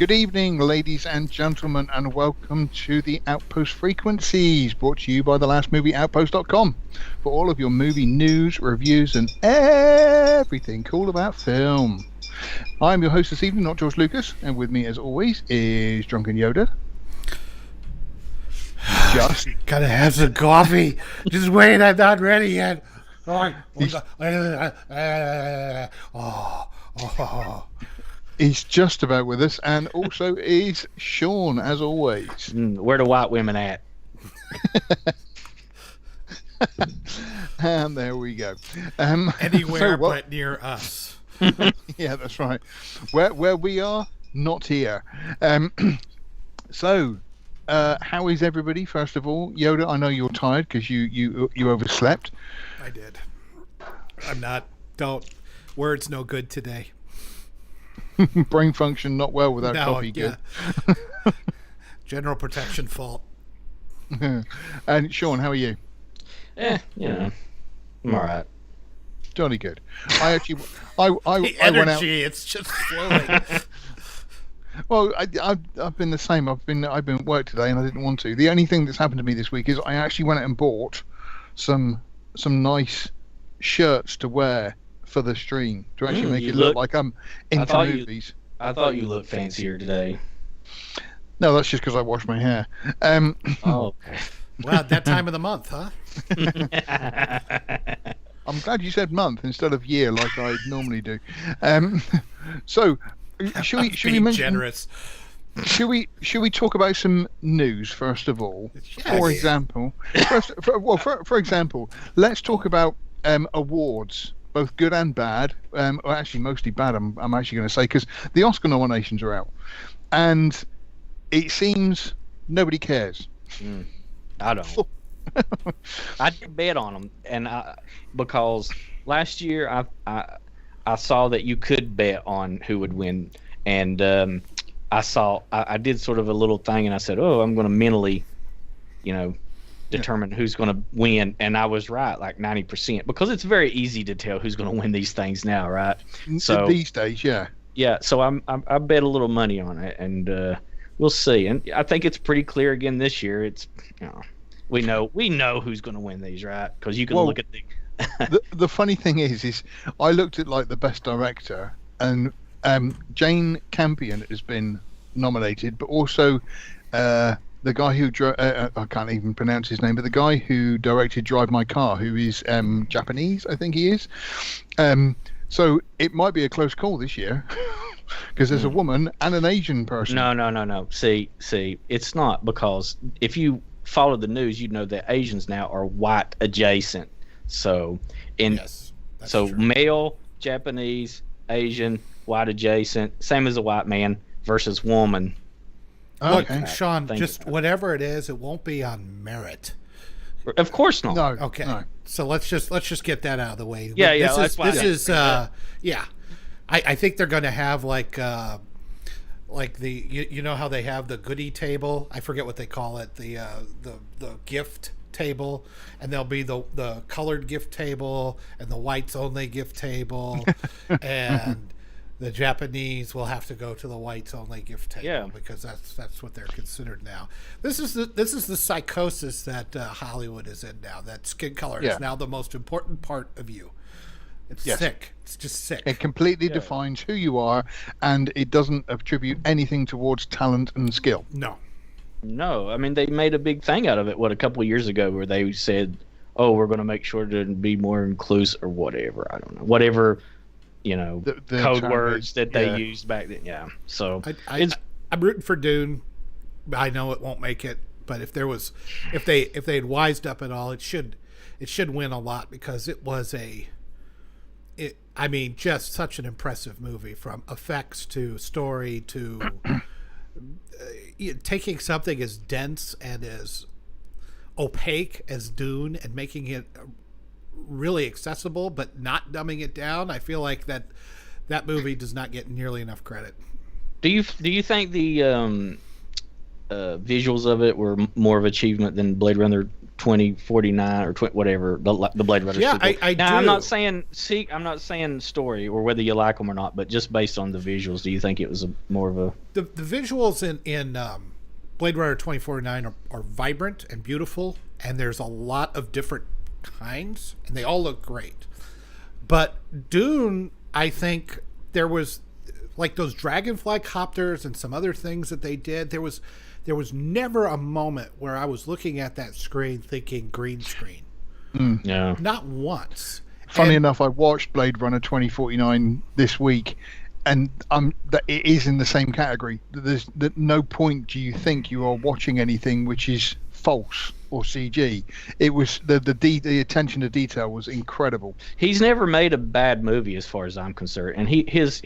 Good evening, ladies and gentlemen, and welcome to the Outpost Frequencies, brought to you by thelastmovieoutpost.com for all of your movie news, reviews, and everything cool about film. I'm your host this evening, not George Lucas, and with me, as always, is Drunken Yoda. Just gotta have some coffee. Just wait, I'm not ready yet. He's just about with us, and also is Sean, as always. Where the white women at? And there we go. Anywhere but near us. Yeah, that's right. Where we are, not here. So, how is everybody? First of all, Yoda, I know you're tired because you overslept. I did. I'm not. Words no good today. Brain function not well without coffee. Yeah. Good. General protection fault. And Sean, how are you? I'm all right. Jolly good. I The I went out. energy, it's just flowing. Well, I've been the same. I've been at work today, and I didn't want to. The only thing that's happened to me this week is I actually went out and bought some nice shirts to wear for the stream to actually make it look like I'm into movies. I thought you looked fancier today. No, that's just because I washed my hair. Oh, okay. Wow, that time of the month, huh? I'm glad you said month instead of year like I normally do. So, should we mention? Generous. Should we talk about some news first of all? Yes. For example, for example, let's talk about awards, both good and bad. Well, actually, mostly bad. I'm actually going to say because the Oscar nominations are out, and it seems nobody cares. I don't. I did bet on them, and because last year I saw that you could bet on who would win, and I did sort of a little thing, and I said, I'm going to mentally, determine who's going to win, and I was right, like 90%, because it's very easy to tell who's going to win these things now, right? So these days, yeah. So I bet a little money on it, and we'll see. And I think it's pretty clear again this year. It's we know who's going to win these, right? Because you can look at the funny thing is I looked at like the best director, and Jane Campion has been nominated, but also the guy who I can't even pronounce his name, but the guy who directed Drive My Car, who is Japanese, I think he is. So it might be a close call this year because there's a woman and an Asian person. No. See, it's not, because if you follow the news, you know that Asians now are white adjacent. So Yes, that's true. Male, Japanese, Asian, white adjacent, same as a white man versus woman. Look, Okay. Sean, just whatever it is, it won't be on merit. Of course not. No. Okay. No. So let's just get that out of the way. Yeah, This that's is I think they're going to have like the you know how they have the goodie table? I forget what they call it. The gift table, and there'll be the colored gift table and the whites only gift table, and the Japanese will have to go to the whites only gift table because that's what they're considered now. This is the psychosis that Hollywood is in now. That skin color is now the most important part of you. It's sick. It's just sick. It completely defines who you are, and it doesn't attribute anything towards talent and skill. No, I mean, they made a big thing out of it, a couple of years ago, where they said, we're going to make sure to be more inclusive, or whatever. I don't know. Whatever, the code words that they used back then. Yeah. So I'm rooting for Dune. I know it won't make it, but if they had wised up at all, it should win a lot, because it was just such an impressive movie, from effects to story to taking something as dense and as opaque as Dune and making it really accessible, but not dumbing it down. I feel like that movie does not get nearly enough credit. Do you think the visuals of it were more of an achievement than Blade Runner 2049 or whatever the Blade Runner. Yeah, sequel. I now, do. I'm not saying story or whether you like them or not, but just based on the visuals, do you think it was more of a the visuals in Blade Runner 2049 are vibrant and beautiful, and there's a lot of different kinds, and they all look great. But Dune, I think there was like those dragonfly copters and some other things that they did. There was never a moment where I was looking at that screen thinking green screen. Yeah. Not once. Funny enough, I watched Blade Runner 2049 this week, and that it is in the same category. There's no point do you think you are watching anything which is false or CG. It was the attention to detail was incredible. He's never made a bad movie as far as I'm concerned, and his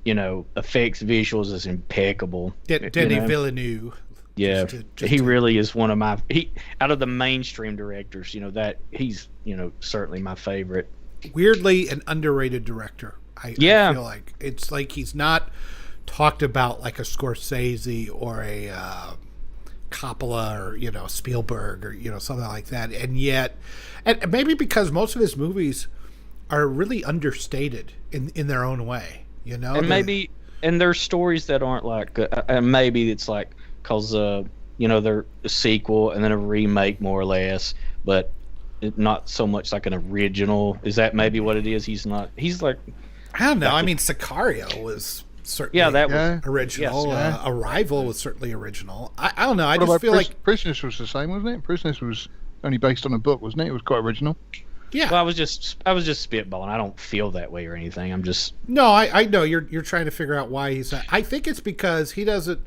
effects, visuals is impeccable. Denis Villeneuve. Yeah, he really is one of my out of the mainstream directors. That he's certainly my favorite. Weirdly an underrated director. I feel like it's like he's not talked about like a Scorsese or a Coppola or Spielberg or something like that, and yet, and maybe because most of his movies are really understated in their own way, and maybe there's stories that aren't like, and maybe it's like because they're a sequel and then a remake more or less, but not so much like an original. Is that maybe what it is? He's like, I don't know. I mean, Sicario was certainly was original. Yes, Arrival was certainly original. I don't know. I just feel like Prisoners was the same, wasn't it? Prisoners was only based on a book, wasn't it? It was quite original. Yeah. Well, I was just spitballing. I don't feel that way or anything. I'm just I know you're trying to figure out why he's not. I think it's because he doesn't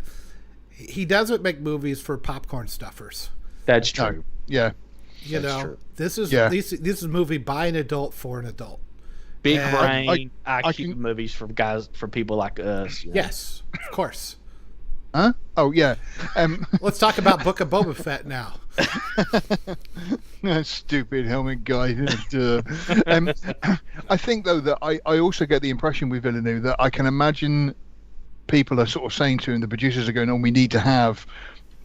make movies for popcorn stuffers. That's true. No. Yeah. True. This is this is a movie by an adult for an adult. Big brain IQ movies for people like us. Yes, of course. Huh? Oh yeah. Let's talk about Book of Boba Fett now. That stupid helmet guy. I think though that I also get the impression with Villeneuve that I can imagine people are sort of saying to him, the producers are going, "Oh, we need to have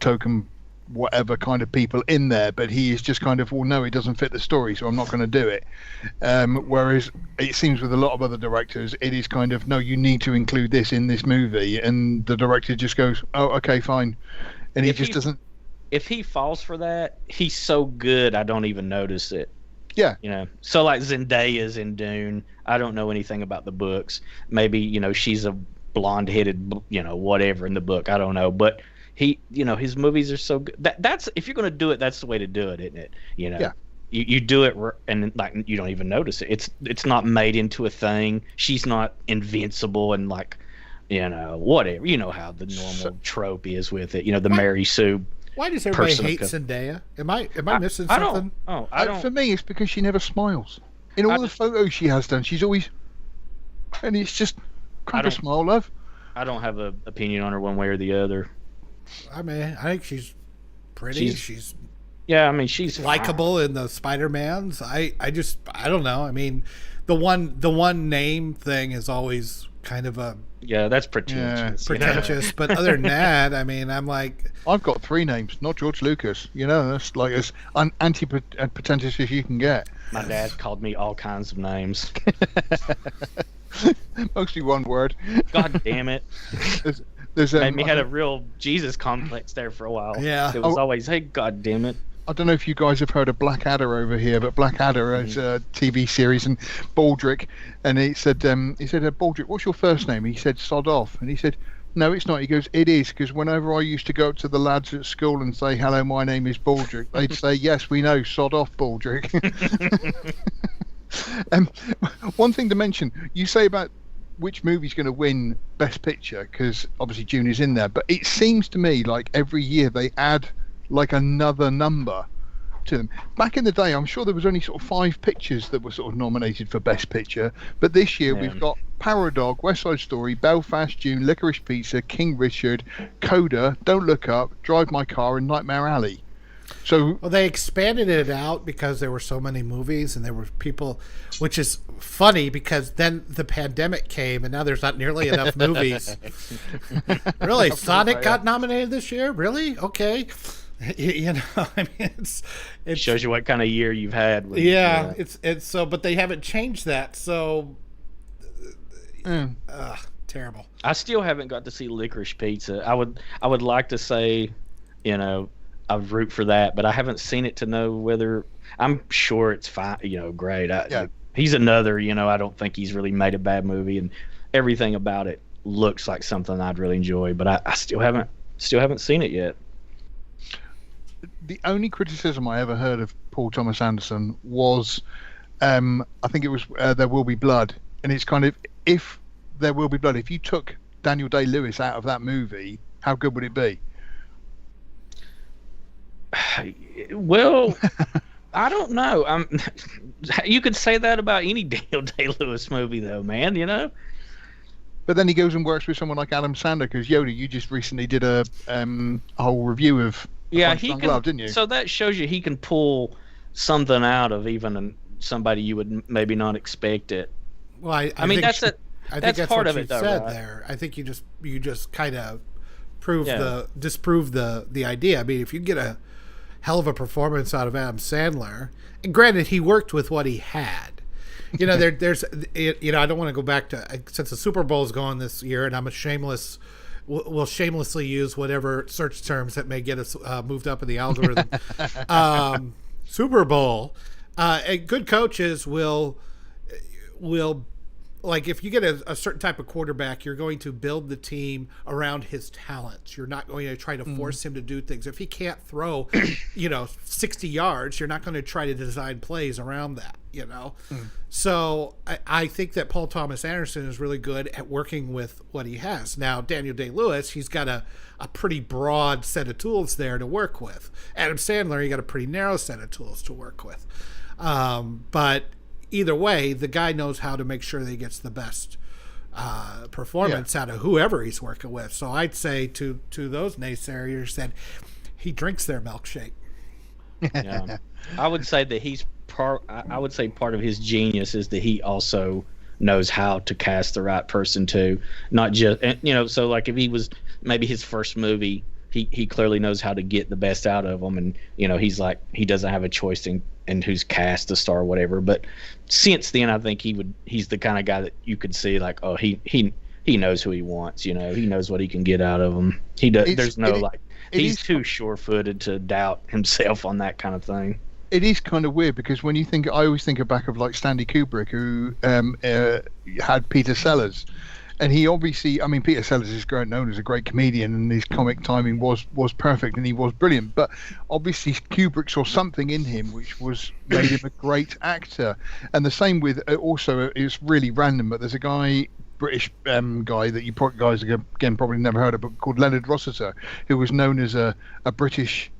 token whatever kind of people in there," but he is just kind of, well, no, it doesn't fit the story, so I'm not going to do it. Whereas it seems with a lot of other directors, it is kind of, no, you need to include this in this movie, and the director just goes, oh, okay, fine, and he just doesn't. If he falls for that, he's so good, I don't even notice it. Yeah. So like Zendaya's in Dune. I don't know anything about the books. Maybe she's a blonde-headed, whatever in the book. I don't know, but his movies are so good. That's if you're going to do it, that's the way to do it, isn't it? Yeah. You do it and like you don't even notice it. It's not made into a thing. She's not invincible and like, whatever. You know how the normal trope is with it. The Mary Sue. Why does everybody hate Zendaya? Am I missing something? I don't. For me, it's because she never smiles. In all the photos she has done, she's always, and it's just crack a smile, love. I don't have an opinion on her one way or the other. I mean, I think she's pretty. She's she's likable in the Spider-Mans. I don't know. I mean, the one name thing is always kind of a that's pretentious. But other than that, I mean, I'm like, I've got 3 names, not George Lucas. That's like as anti-pretentious as you can get. My dad called me all kinds of names. Mostly one word. God damn it. There's made me had a real Jesus complex there for a while. Yeah. It was always, hey, God damn it. I don't know if you guys have heard of Blackadder over here, but Blackadder is a TV series, and Baldrick, and he said, Baldrick, what's your first name? He said, Sod Off, and he said, no, it's not. He goes, it is, because whenever I used to go up to the lads at school and say, hello, my name is Baldrick, they'd say, yes, we know, Sod Off, Baldrick. One thing to mention, you say about which movie's going to win Best Picture, because obviously June is in there, but it seems to me like every year they add like another number to them. Back in the day, I'm sure there was only sort of 5 pictures that were sort of nominated for Best Picture, but this year we've got Paradog, West Side Story, Belfast, June, Licorice Pizza, King Richard, Coda, Don't Look Up, Drive My Car, and Nightmare Alley. So they expanded it out because there were so many movies and there were people, which is funny because then the pandemic came and now there's not nearly enough movies. Really? Sonic got nominated this year? Really? Okay. You know, I mean, it shows you what kind of year you've had. Yeah, it's so, but they haven't changed that, so terrible. I still haven't got to see Licorice Pizza. I would like to say, you know, I'd root for that, but I haven't seen it to know whether. I'm sure it's fine, you know, great. He's another, you know, I don't think he's really made a bad movie, and everything about it looks like something I'd really enjoy, but I still haven't seen it yet. The only criticism I ever heard of Paul Thomas Anderson was, I think it was There Will Be Blood, and it's kind of, if There Will Be Blood, if you took Daniel Day-Lewis out of that movie, how good would it be? Well, I don't know. You could say that about any Daniel Day-Lewis movie, though, man. You know. But then he goes and works with someone like Adam Sandler, because Yoda, you just recently did a whole review of he can. Glove, didn't you? So that shows you he can pull something out of even somebody you would maybe not expect it. Well, I mean that's it. I think that's part of it, though. Said right? There, I think you just kind of disprove the idea. I mean, if you get a hell of a performance out of Adam Sandler, and granted, he worked with what he had. You know, there's you know, I don't want to go back to, since the Super Bowl is gone this year, and we'll shamelessly use whatever search terms that may get us moved up in the algorithm. Super Bowl, and good coaches will like, if you get a certain type of quarterback, you're going to build the team around his talents. You're not going to try to force him to do things. If he can't throw, 60 yards, you're not going to try to design plays around that, you know? So I think that Paul Thomas Anderson is really good at working with what he has. Now, Daniel Day-Lewis, he's got a pretty broad set of tools there to work with. Adam Sandler, he got a pretty narrow set of tools to work with. But either way, the guy knows how to make sure that he gets the best performance out of whoever he's working with. So I'd say to those naysayers that he drinks their milkshake. Yeah. I would say that I would say part of his genius is that he also knows how to cast the right person too. Not just, so like if he was maybe his first movie, he clearly knows how to get the best out of them, and he's like, he doesn't have a choice in who's cast the star or whatever. But since then, I think he's the kind of guy that you could see like, oh, he knows who he wants. He knows what he can get out of them. He does. He's too sure-footed to doubt himself on that kind of thing. It is kind of weird, because when you think, I always think back of like Stanley Kubrick, who had Peter Sellers. And he obviously, Peter Sellers is known as a great comedian, and his comic timing was perfect, and he was brilliant. But obviously, Kubrick saw something in him which made him a great actor. And the same with also, it's really random, but there's a British guy that you guys again probably never heard of, but called Leonard Rossiter, who was known as a British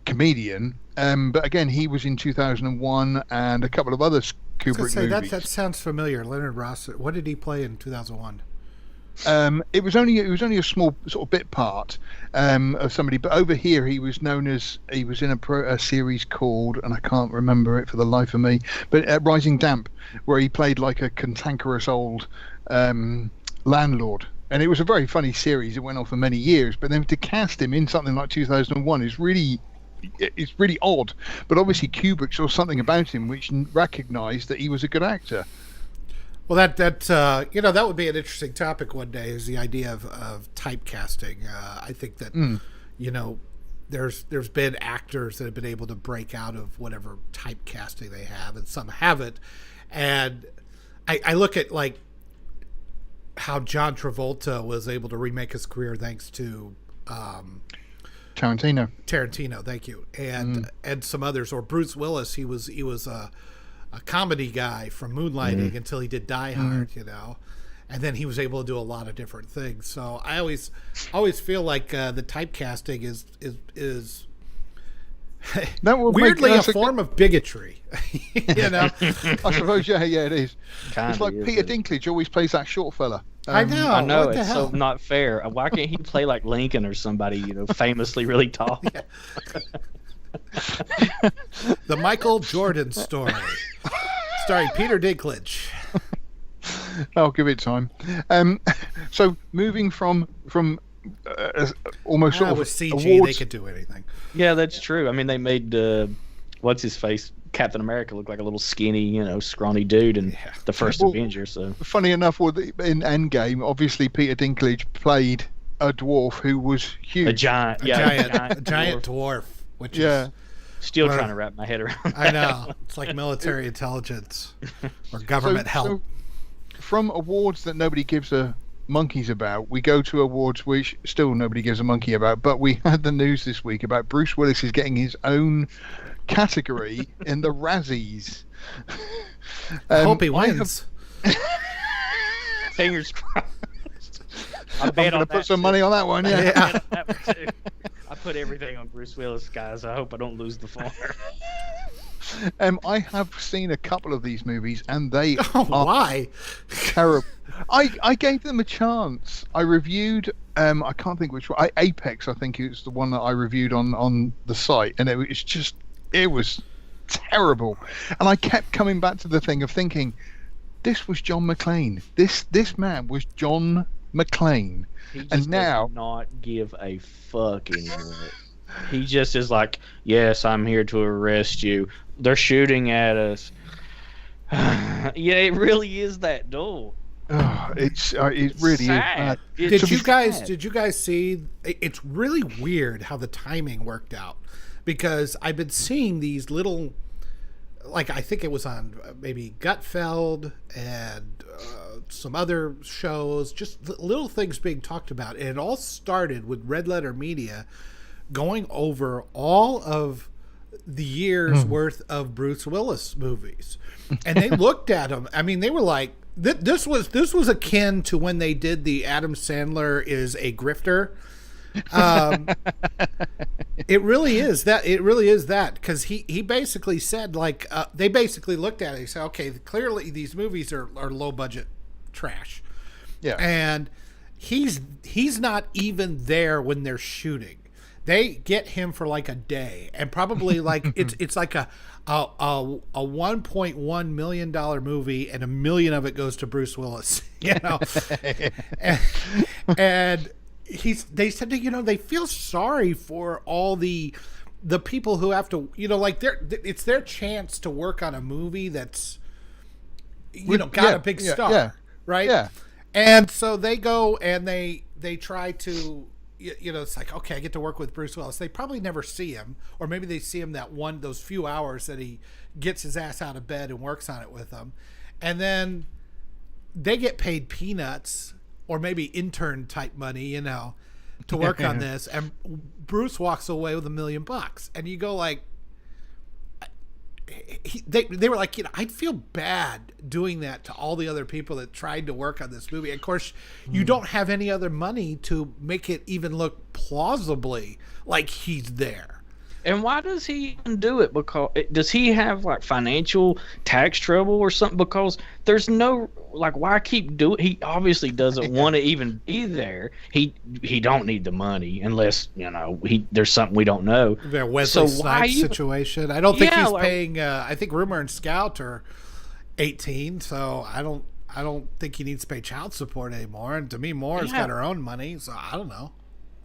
comedian. But again, he was in 2001 and a couple of other Kubrick movies. That sounds familiar. Leonard Rossiter. What did he play in 2001? It was only a small sort of bit part of somebody, but over here he was in a series called, and I can't remember it for the life of me, but Rising Damp, where he played like a cantankerous old landlord, and it was a very funny series. It went on for many years, but then to cast him in something like 2001 is really odd. But obviously Kubrick saw something about him which recognised that he was a good actor. Well, that would be an interesting topic one day, is the idea of typecasting. I think that there's been actors that have been able to break out of whatever typecasting they have, and some haven't. And I look at like how John Travolta was able to remake his career thanks to Tarantino, thank you, and some others, or Bruce Willis. He was a comedy guy from Moonlighting until he did Die Hard, and then he was able to do a lot of different things. So I always feel like the typecasting is weirdly a form of bigotry. I suppose, yeah, it is. It's like Peter Dinklage always plays that short fella. I know. It's so not fair. Why can't he play like Lincoln or somebody, famously really tall? The Michael Jordan story, starring Peter Dinklage. I'll give it time. So moving from almost sort of with CG, awards. they could do anything. Yeah, that's true. I mean, they made what's his face, Captain America, look like a little skinny, scrawny dude in the first Avenger. So funny enough, in Endgame, obviously Peter Dinklage played a dwarf who was huge, a giant dwarf, which is still trying to wrap my head around. I know it's like military intelligence or government help. So from awards that nobody gives a monkeys about, we go to awards which still nobody gives a monkey about. But we had the news this week about Bruce Willis is getting his own category in the Razzies. I hope he wins. Fingers crossed. I'm going to put some money on that one. Yeah. That one too. I put everything on Bruce Willis, guys. I hope I don't lose the farm. I have seen a couple of these movies, and they why terrible. I gave them a chance. I reviewed. I can't think which one. Apex, I think it's the one that I reviewed on the site, and it was terrible. And I kept coming back to the thing of thinking, this was John McClane. This man was John McClane, and now does not give a fuck anymore. He just is like, yes, I'm here to arrest you. They're shooting at us. Yeah, it really is that dull. It really sad. is. Did you guys see? It's really weird how the timing worked out, because I've been seeing these little, like I think it was on maybe Gutfeld and some other shows, just little things being talked about, and it all started with Red Letter Media going over all of the year's worth of Bruce Willis movies, and they looked at them. I mean, they were like, "This was akin to when they did the Adam Sandler is a grifter." It really is that. It really is that, because he basically said, like, they basically looked at it and said, "Okay, clearly these movies are low budget trash." Yeah, and he's not even there when they're shooting. They get him for like a day, and probably like it's like a $1.1 million movie, and $1 million of it goes to Bruce Willis, and they said that, they feel sorry for all the people who have to, like it's their chance to work on a movie that's got a big star, right? Yeah, and so they go and they try to. It's like, okay, I get to work with Bruce Willis. They probably never see him, or maybe they see him those few hours that he gets his ass out of bed and works on it with them. And then they get paid peanuts, or maybe intern type money, to work on this. And Bruce walks away with $1 million. And you go like, they were like, I'd feel bad doing that to all the other people that tried to work on this movie. Of course, you don't have any other money to make it even look plausibly like he's there. And why does he even do it? Because does he have like financial tax trouble or something? Because there's no, like, why keep doing? He obviously doesn't want to even be there. He don't need the money unless there's something we don't know. The Wesley Snipes situation. I don't think he's paying. I think Rumor and Scout are 18, so I don't think he needs to pay child support anymore. And to me, Moore's got her own money, so I don't know.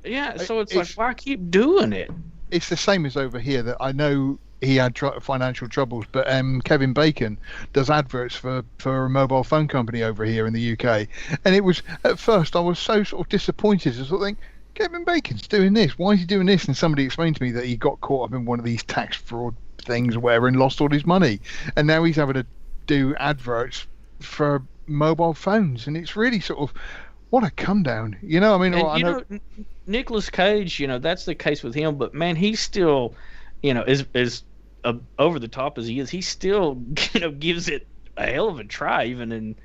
Yeah, so it's like, why keep doing it? It's the same as over here, that I know he had financial troubles, but Kevin Bacon does adverts for a mobile phone company over here in the UK. And it was, at first, I was so sort of disappointed. I sort of think, Kevin Bacon's doing this. Why is he doing this? And somebody explained to me that he got caught up in one of these tax fraud things or whatever and lost all his money. And now he's having to do adverts for mobile phones. And it's really sort of, what a come down. I mean, I know Nicolas Cage, that's the case with him, but man, he's still, as over the top as he is, he still, gives it a hell of a try, even in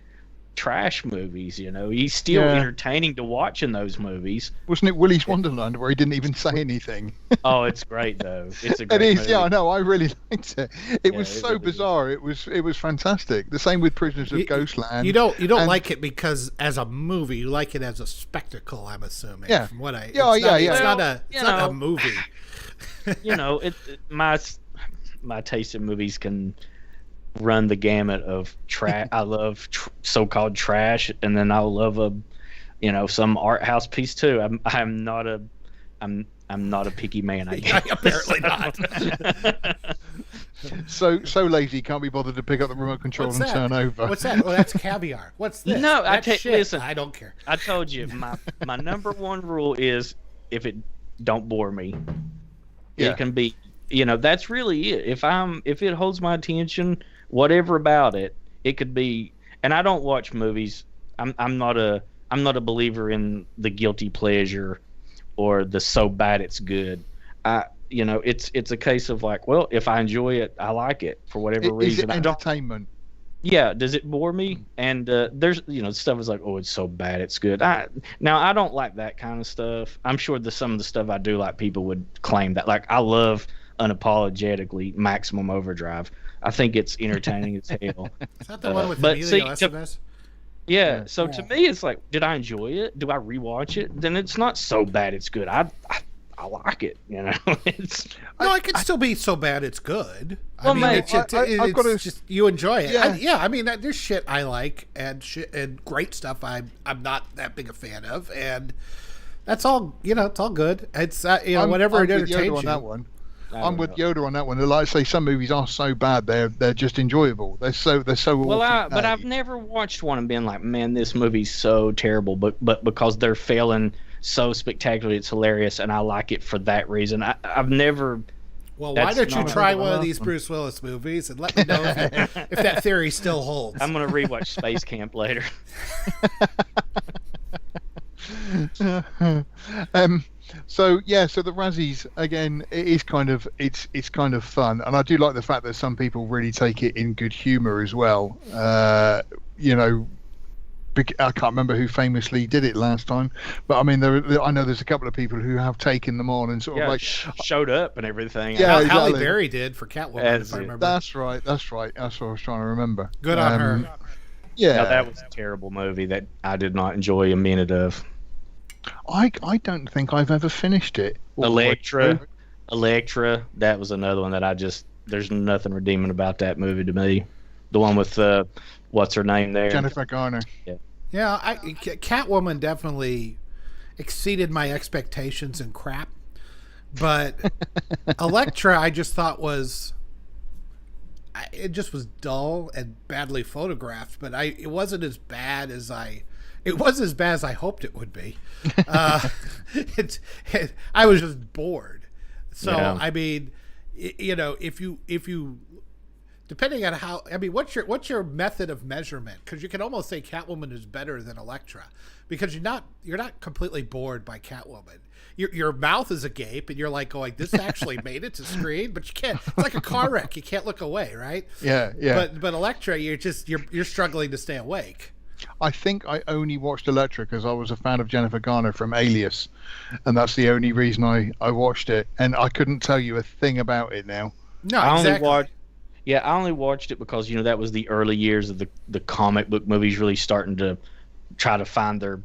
trash movies. He's still entertaining to watch in those movies. Wasn't it Willy's Wonderland where he didn't even say anything? Oh, it's great though. It's a great movie. Yeah, I know. I really liked it. It was so bizarre. It was fantastic. The same with Prisoners of Ghostland. You don't like it because as a movie, you like it as a spectacle. I'm assuming. Yeah. From what It's not a movie. My taste in movies can run the gamut of trash. I love so-called trash, and then I'll love some art house piece too. I'm not a picky man, I guess. Apparently not. So lazy, can't be bothered to pick up the remote control and turn over. What's that? Oh, that's caviar. What's this? No, listen. I don't care. I told you my number one rule is if it don't bore me. Yeah. It can be, that's really it. If it holds my attention, whatever about it, it could be. And I don't watch movies. I'm not a believer in the guilty pleasure or the so bad it's good. It's a case of like, well, if I enjoy it, I like it for whatever reason. Is it entertainment? Yeah. Does it bore me? And there's stuff is like, oh, it's so bad it's good. Now I don't like that kind of stuff. I'm sure some of the stuff I do like, people would claim that. Like, I love unapologetically Maximum Overdrive. I think it's entertaining as hell. Is that the one with Emilio Estevez? Yeah. So to me, it's like, did I enjoy it? Do I rewatch it? Then it's not so bad it's good. I like it. It can still be so bad it's good. Well, it's just you enjoy it. I mean, there's shit I like and great stuff I'm not that big a fan of, and that's all. It's all good. It's whatever it entertains you. On that one. I'm with Yoda on that one. Like I say, some movies are so bad they're just enjoyable. They're so well. But I've never watched one and been like, man, this movie's so terrible. But because they're failing so spectacularly, it's hilarious, and I like it for that reason. I've never. Well, why don't you try one of these Bruce Willis movies and let me know if that theory still holds? I'm gonna rewatch Space Camp later. So the Razzies again, it's kind of fun, and I do like the fact that some people really take it in good humour as well. I can't remember who famously did it last time, but I mean, I know there's a couple of people who have taken them on and sort of like showed up and everything. Yeah, exactly. Halle Berry did for Catwoman, if I remember. That's right. That's what I was trying to remember. Good on her. Yeah, now, that was a terrible movie that I did not enjoy a minute of. I don't think I've ever finished it. Electra, that was another one that there's nothing redeeming about that movie to me. The one with what's her name there? Jennifer Garner. Yeah, Catwoman definitely exceeded my expectations in crap. But Electra, I just thought it just was dull and badly photographed, but it wasn't as bad as I hoped it would be. I was just bored. So yeah. I mean, if you depending on how, I mean, what's your method of measurement? Because you can almost say Catwoman is better than Electra, because you're not completely bored by Catwoman. Your mouth is agape, and you're like going, "This actually made it to screen," but you can't. It's like a car wreck; you can't look away, right? Yeah. But Electra, you're struggling to stay awake. I think I only watched Electra because I was a fan of Jennifer Garner from Alias, and that's the only reason I watched it. And I couldn't tell you a thing about it now. No, exactly. I only watched it because that was the early years of the comic book movies really starting to try to find their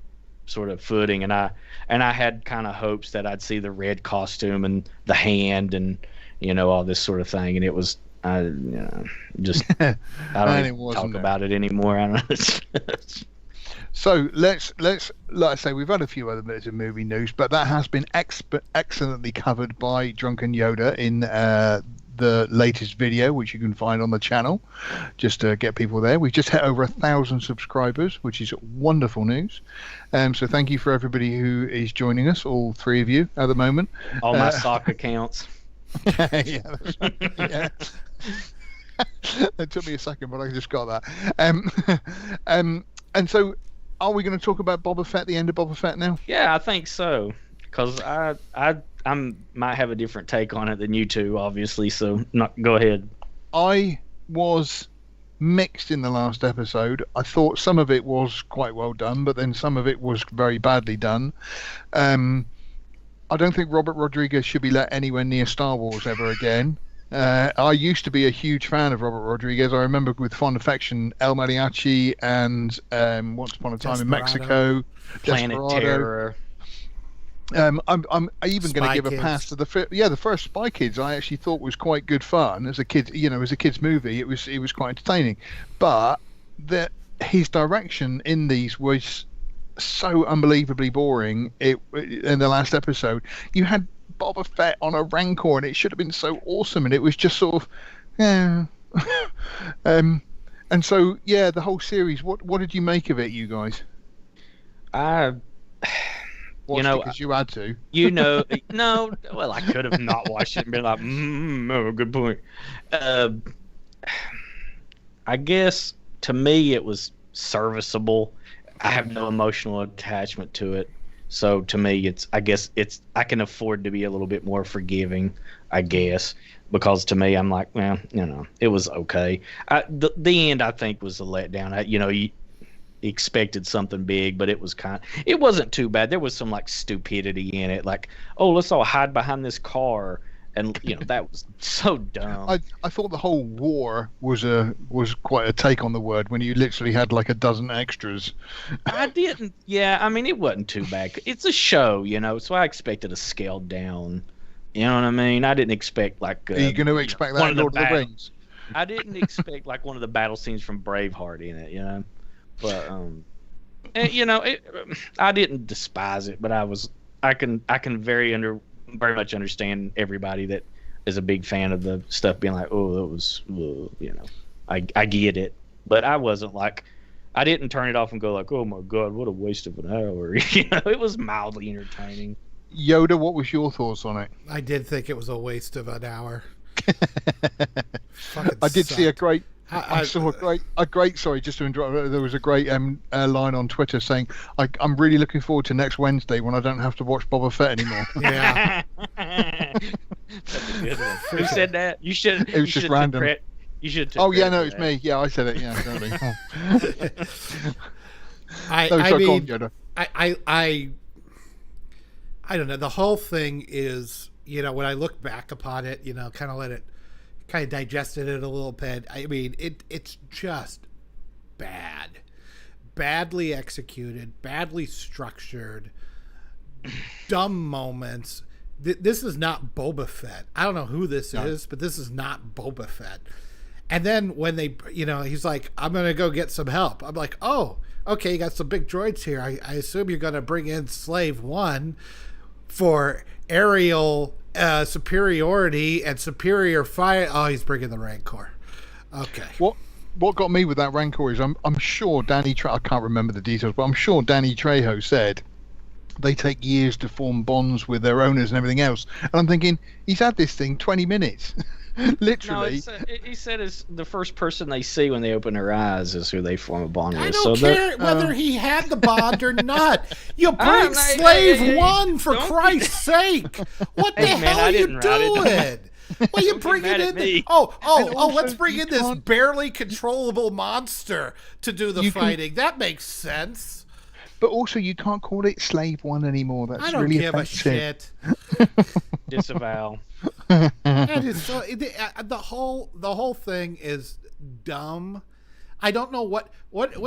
sort of footing, and I had kind of hopes that I'd see the red costume and the hand and all this sort of thing, and it was. I don't even talk about it anymore. I don't know. So let's like I say, we've had a few other bits of movie news, but that has been excellently covered by Drunken Yoda in the latest video, which you can find on the channel, just to get people there. We've just hit over 1,000 subscribers, which is wonderful news. So thank you for everybody who is joining us, all three of you at the moment. All my sock accounts. Yeah, that's right. Yeah. It took me a second, but I just got that. And so, are we going to talk about Boba Fett, the end of Boba Fett now? Yeah, I think so, because I might have a different take on it than you two, obviously. So, go ahead. I was mixed in the last episode. I thought some of it was quite well done, but then some of it was very badly done. I don't think Robert Rodriguez should be let anywhere near Star Wars ever again. I used to be a huge fan of Robert Rodriguez. I remember with fond affection El Mariachi and Once Upon a Time in Mexico, Planet Terror. I'm even going to give a pass to the first Spy Kids. I actually thought was quite good fun as a kid. As a kids movie, it was quite entertaining. But his direction in these was so unbelievably boring. It in the last episode, you had Boba Fett on a Rancor, and it should have been so awesome, and it was just sort of, yeah. And so, yeah, the whole series. What did you make of it, you guys? Watched it because you had to. No. Well, I could have not watched it and been like, oh, good point. I guess to me it was serviceable. I have no emotional attachment to it, so to me, I I can afford to be a little bit more forgiving, I guess, because to me, I'm like, well, it was okay. The end, I think, was a letdown. You expected something big, but it wasn't too bad. There was some like stupidity in it, like, oh, let's all hide behind this car, and that was so dumb. I thought the whole war was quite a take on the word when you literally had like a dozen extras. I didn't. Yeah, I mean, it wasn't too bad. It's a show, so I expected a scaled down. You know what I mean? I didn't expect like. Are you going to expect that in Lord of the Rings? I didn't expect like one of the battle scenes from Braveheart in it, But I didn't despise it, but I can very much understand everybody that is a big fan of the stuff being like, oh, that was, I get it, but I wasn't like, I didn't turn it off and go like, oh my god, what a waste of an hour. It was mildly entertaining. Yoda, what was your thoughts on it? I did think it was a waste of an hour. I did see a great. I saw a great. Sorry, just to interrupt. There was a great line on Twitter saying, "I'm really looking forward to next Wednesday when I don't have to watch Boba Fett anymore." Yeah, that's a good one. Who said that? You should. It was just random. You should. Oh yeah, no, it's me. Yeah, I said it. Yeah, exactly. I don't know. The whole thing is, when I look back upon it, kind of digested it a little bit. I mean, it's just badly executed, badly structured, dumb moments. This is not Boba Fett. I don't know who this is, but this is not Boba Fett. And then when they, he's like, I'm going to go get some help. I'm like, oh, okay, you got some big droids here. I assume you're going to bring in Slave One for aerial superiority and superior fire. Oh, he's bringing the Rancor. Okay. What got me with that Rancor is I'm sure Danny I can't remember the details, but I'm sure Danny Trejo said they take years to form bonds with their owners and everything else. And I'm thinking, he's had this thing 20 minutes. Literally. No, he said it's the first person they see when they open their eyes is who they form a bond with. I don't care whether he had the bond or not. You bring Slave One, for Christ's sake. What the hell are you doing? Well, you bring it in. Let's bring in this barely controllable monster to do the fighting. That makes sense. But also, you can't call it Slave One anymore. That's I don't really give offensive. A shit. Disavow. That is so. The whole thing is dumb. I don't know what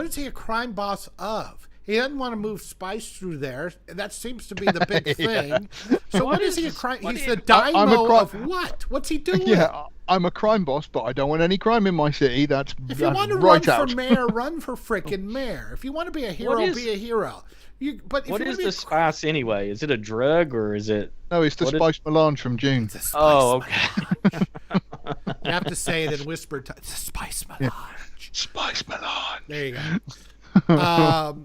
is he a crime boss of? He doesn't want to move spice through there. That seems to be the big thing. So what is he a crime? He's the daimyo of what? What's he doing? Yeah, I'm a crime boss, but I don't want any crime in my city. If you want to run for mayor, run for frickin' mayor. If you want to be a hero, be a hero. What is the spice anyway? Is it a drug or is it? No, it's the spice melange from June. Okay. You have to say it in whispered time. It's a spice melange. Yeah. Spice melange. There you go.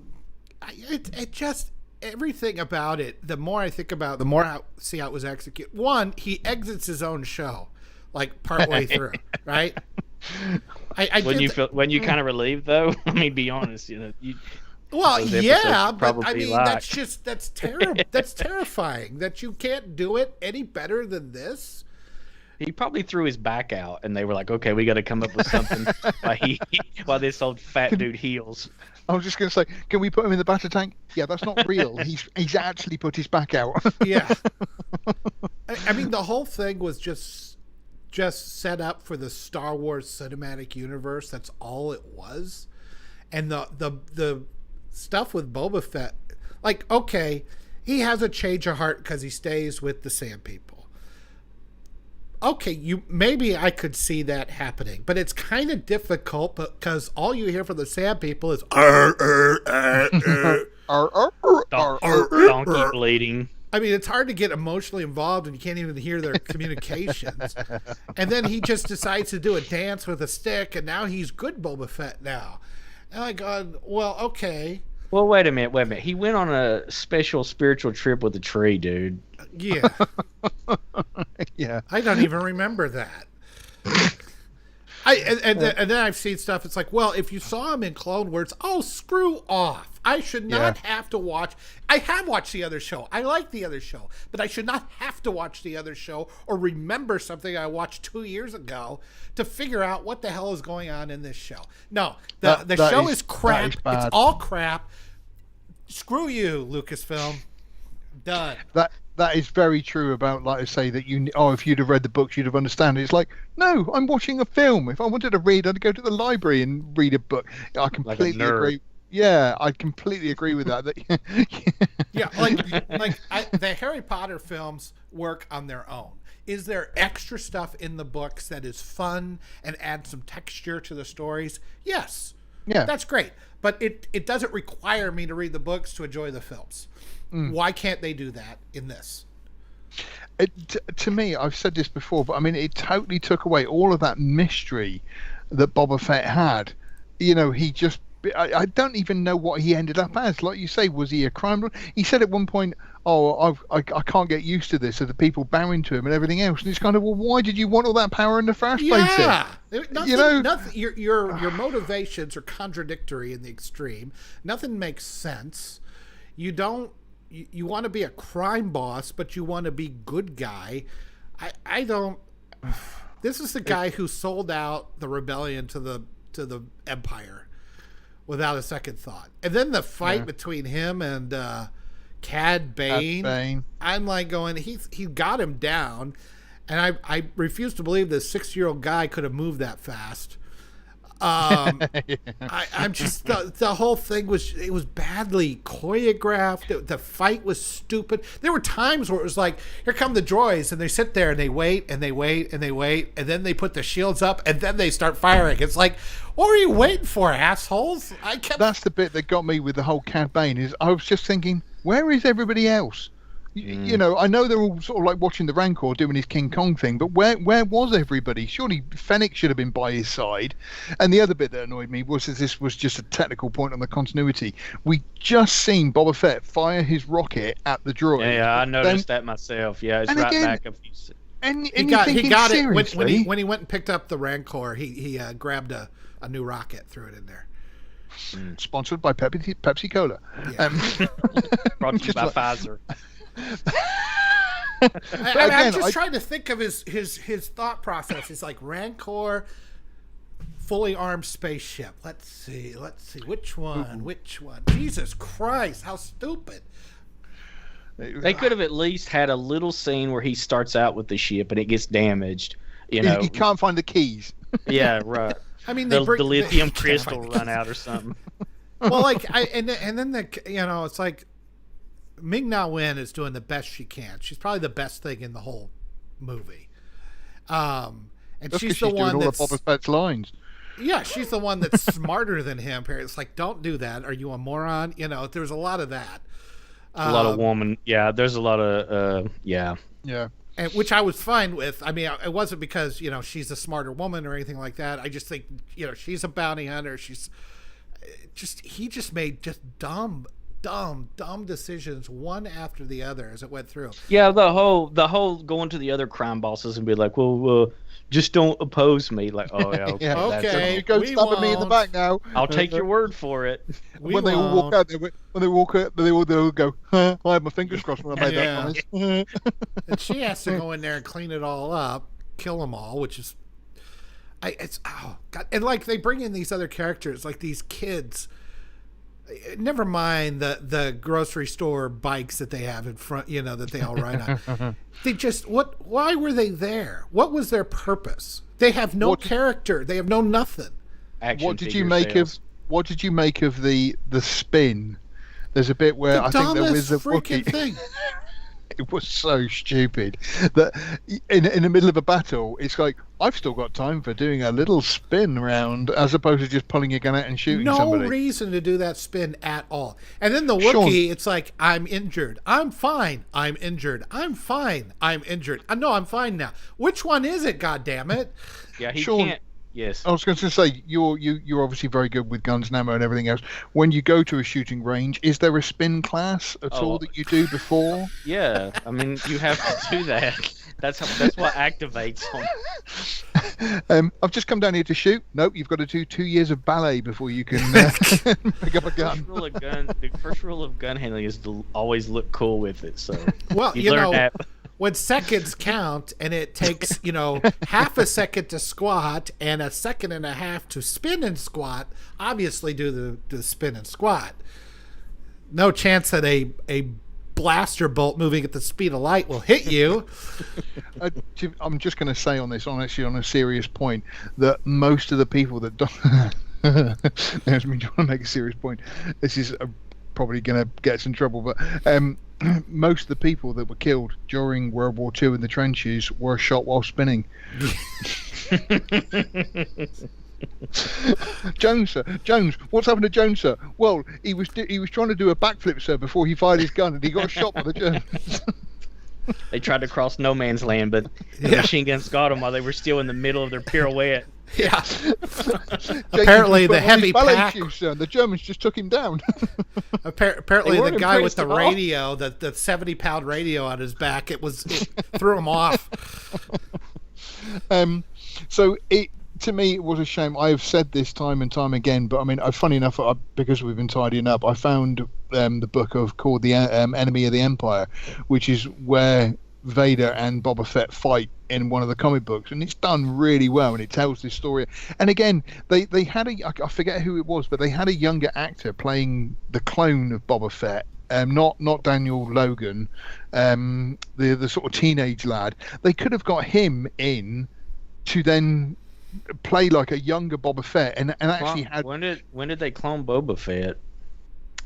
It just, everything about it, the more I think about it, the more I see how it was executed. One, he exits his own show, like partway through, right? When you kind of relieved though? I mean, be honest, Well, yeah, but I mean, that's terrible. That's terrifying that you can't do it any better than this. He probably threw his back out, and they were like, "Okay, we got to come up with something while this old fat dude heals." I was just going to say, can we put him in the batter tank? Yeah, that's not real. He's actually put his back out. Yeah. I mean, the whole thing was just set up for the Star Wars cinematic universe. That's all it was. And the stuff with Boba Fett, like, okay, he has a change of heart because he stays with the Sand People. Okay, maybe I could see that happening, but it's kind of difficult because all you hear from the Sand People is Donkey bleeding. I mean, it's hard to get emotionally involved and you can't even hear their communications. And then he just decides to do a dance with a stick, and now he's good Boba Fett now. And I go, well, okay. Well, wait a minute. He went on a special spiritual trip with a tree, dude. Yeah. Yeah. I don't even remember that. And then I've seen stuff. It's like, well, if you saw him in Clone Wars, oh, screw off. I should not have to watch. I have watched the other show. I like the other show, but I should not have to watch the other show or remember something I watched 2 years ago to figure out what the hell is going on in this show. No, the show is crap. It's all crap. Screw you, Lucasfilm. Done. That is very true about, like I say, that if you'd have read the books, you'd have understood. It's like, no, I'm watching a film. If I wanted to read, I'd go to the library and read a book. I completely agree. Yeah, I completely agree with that. Yeah, the Harry Potter films work on their own. Is there extra stuff in the books that is fun and adds some texture to the stories? Yes. Yeah. That's great. But it doesn't require me to read the books to enjoy the films. Why can't they do that in this? To me, I've said this before, but I mean, it totally took away all of that mystery that Boba Fett had. He just... I don't even know what he ended up as. Like you say, was he a crime lord? He said at one point, I can't get used to this, of the people bowing to him and everything else. And it's kind of, well, why did you want all that power in the first place? Yeah. Nothing, your motivations are contradictory in the extreme. Nothing makes sense. You want to be a crime boss, but you want to be good guy. I don't... This is the guy who sold out the rebellion to the Empire without a second thought. And then the fight between him and Cad Bane. I'm like going, he got him down, and I refuse to believe this 6-year-old guy could have moved that fast. I'm just the whole thing was badly choreographed. The fight was stupid. There were times where it was like, here come the droids, and they sit there and they wait and they wait and they wait, and then they put the shields up and then they start firing. It's like, what are you waiting for, assholes? That's the bit that got me with the whole Cad Bane. Is I was just thinking, where is everybody else? I know they're all sort of like watching the Rancor doing his King Kong thing, but where was everybody? Surely Fennec should have been by his side. And the other bit that annoyed me was that this was just a technical point on the continuity. We just seen Boba Fett fire his rocket at the droid. Yeah, I noticed that myself. Yeah, it's right back a few. And he got it when he went and picked up the Rancor. He grabbed a new rocket, threw it in there. Sponsored by Pepsi Cola. Yeah. Brought to you by Pfizer. I'm just trying to think of his thought process. It's like Rancor, fully armed spaceship. Let's see. Which one? Jesus Christ, how stupid. They could have at least had a little scene where he starts out with the ship and it gets damaged. He can't find the keys. Yeah, right. I mean, the lithium crystal run out or something. Well, and then it's like, Ming-Na Wen is doing the best she can. She's probably the best thing in the whole movie. And she's the one that's all of Boba Fett's lines. Yeah, she's the one that's smarter than him. It's like, don't do that. Are you a moron? There's a lot of that. A lot of woman. Yeah, there's a lot of yeah. And which I was fine with. I mean, it wasn't because she's a smarter woman or anything like that. I just think she's a bounty hunter. He just made just dumb decisions one after the other as it went through. Yeah, the whole going to the other crime bosses and be like, well, just don't oppose me. Like, oh yeah, okay, okay, you go stabbing me in the back now. I'll take your word for it. When they all walk out, they all go, I had my fingers crossed when I made that noise. And she has to go in there and clean it all up, kill them all, which is, God. And like they bring in these other characters, like these kids. Never mind the grocery store bikes that they have in front, that they all ride on. They just why were they there? What was their purpose? They have no character. They have no nothing. What did you make of the spin? There's a bit where I think there was a freaking thing. It was so stupid that in the middle of a battle, it's like, I've still got time for doing a little spin round as opposed to just pulling your gun out and shooting somebody. No reason to do that spin at all. And then the Wookiee, it's like, I'm injured. I'm fine. I'm injured. I'm fine. I'm injured. No, I'm fine now. Which one is it, goddammit? Yeah, he Sean, can't. Yes. I was going to say, you're obviously very good with guns and ammo and everything else. When you go to a shooting range, is there a spin class at all that you do before? Yeah, I mean, you have to do that. That's what activates them. I've just come down here to shoot. Nope, you've got to do 2 years of ballet before you can pick up a gun. The first rule of gun handling is to always look cool with it. So well, you learn that. When seconds count and it takes, half a second to squat and a second and a half to spin and squat, obviously do the spin and squat. No chance that a blaster bolt moving at the speed of light will hit you. I'm just going to say on this, on a serious point, that most of the people that there's me trying to make a serious point. This is probably going to get us in trouble, but most of the people that were killed during World War II in the trenches were shot while spinning. Jones, sir. Jones, what's happened to Jones, sir? Well, he was trying to do a backflip, sir, before he fired his gun, and he got shot by the Germans. They tried to cross no man's land, but the machine guns got them while they were still in the middle of their pirouette. Yeah. Apparently, the heavy pack. Shoes, the Germans just took him down. Apparently, the guy with the radio, the 70-pound radio on his back, it threw him off. So to me, it was a shame. I have said this time and time again, but I mean, funny enough, because we've been tidying up, I found the book called The Enemy of the Empire, which is where Vader and Boba Fett fight in one of the comic books, and it's done really well, and it tells this story. And again, they had I forget who it was, but they had a younger actor playing the clone of Boba Fett. Not Daniel Logan, the sort of teenage lad. They could have got him in to then play like a younger Boba Fett, and actually had. When did they clone Boba Fett?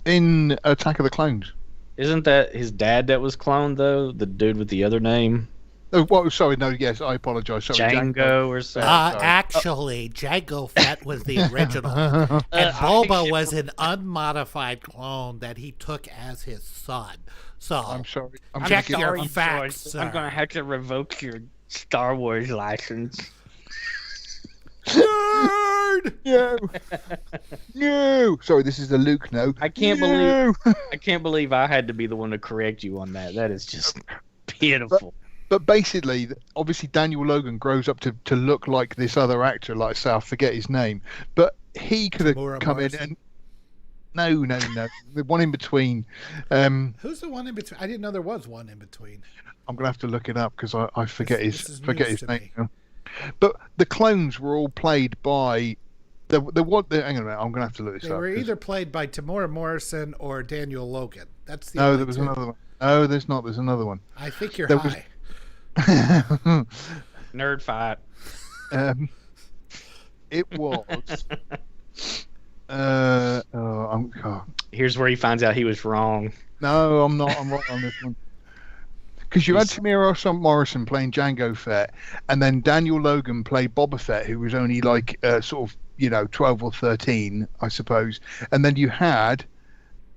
In Attack of the Clones. Isn't that his dad that was cloned though? The dude with the other name. Oh, well, sorry, no, yes, I apologize. Sorry, Django or something. Actually, Jango Fett was the original, and Boba was an unmodified clone that he took as his son. So I'm sorry. Check your facts, sir. I'm gonna have to revoke your Star Wars license. Nerd! No. Sorry, this is the Luke no. I can't believe I had to be the one to correct you on that. That is just pitiful. But basically, obviously, Daniel Logan grows up to look like this other actor, like say, I forget his name, but he could have come in and. No, the one in between. Who's the one in between? I didn't know there was one in between. I'm gonna have to look it up because I forget his name. But the clones were all played by hang on a minute, I'm gonna have to look this up. They were either played by Tamora Morrison or Daniel Logan. That's the. No, there was another one. No, there's not. There's another one. I think you're high. Nerd fight. It was. Here's where he finds out he was wrong. No, I'm not. I'm right on this one. Because you had Tamora Morrison playing Jango Fett, and then Daniel Logan played Boba Fett, who was only like sort of 12 or 13, I suppose. And then you had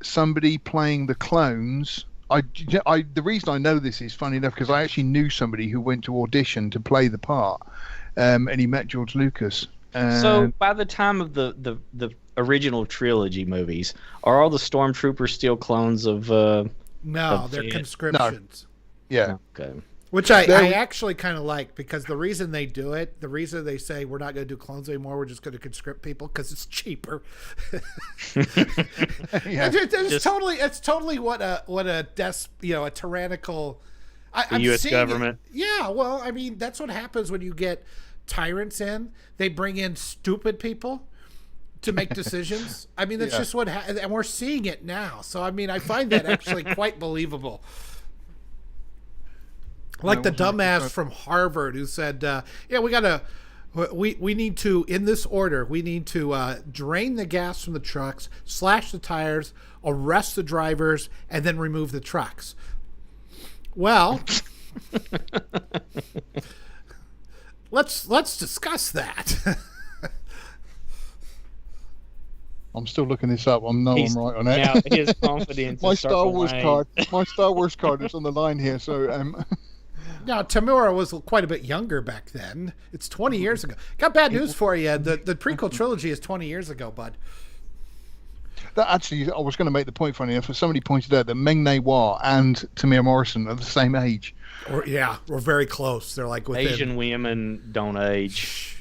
somebody playing the clones. The reason I know this is funny enough because I actually knew somebody who went to audition to play the part, and he met George Lucas. So by the time of the original trilogy movies, are all the stormtroopers still clones of? No, they're conscriptions. No. Yeah. Okay. Which I actually kind of like, because the reason they do it, the reason they say we're not going to do clones anymore, we're just going to conscript people because it's cheaper. Yeah. It's totally what a tyrannical. The U.S. government. Yeah, well, I mean that's what happens when you get tyrants in. They bring in stupid people to make decisions. I mean that's just what, and we're seeing it now. So I mean I find that actually quite believable. Like the dumbass from Harvard who said, we need to, in this order, we need to drain the gas from the trucks, slash the tires, arrest the drivers, and then remove the trucks. Well, let's discuss that. I'm still looking this up. I'm right on it. Now his confidence. My Star Wars card. My Star Wars card is on the line here. So Now Tamura was quite a bit younger back then. It's 20 years ago. Got bad news for you. The prequel trilogy is 20 years ago, bud. That actually, I was going to make the point, funny enough, somebody pointed out that Meng-Na Wah and Tamir Morrison are the same age. We're very close. They're like within... Asian women don't age.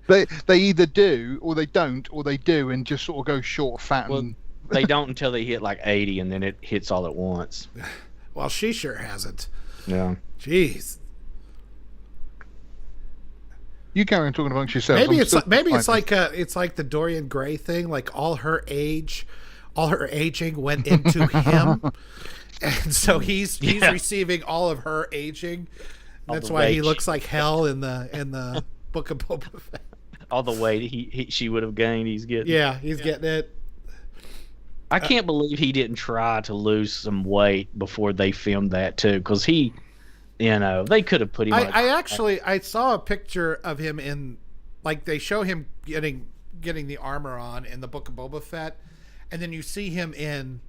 They either do or they don't, or they do and just sort of go short, fat, well, and they don't until they hit like 80, and then it hits all at once. Well, she sure hasn't. Yeah. Jeez. You carry on talking amongst yourselves. Maybe it's like the Dorian Gray thing. Like all her aging went into him, and so he's receiving all of her aging. That's why he looks like hell in the Book of Boba Fett. All the weight she would have gained, he's getting. Yeah, he's getting it. I can't believe he didn't try to lose some weight before they filmed that too, because he. They could have put him. I saw a picture of him in, like they show him getting the armor on in the Book of Boba Fett, and then you see him in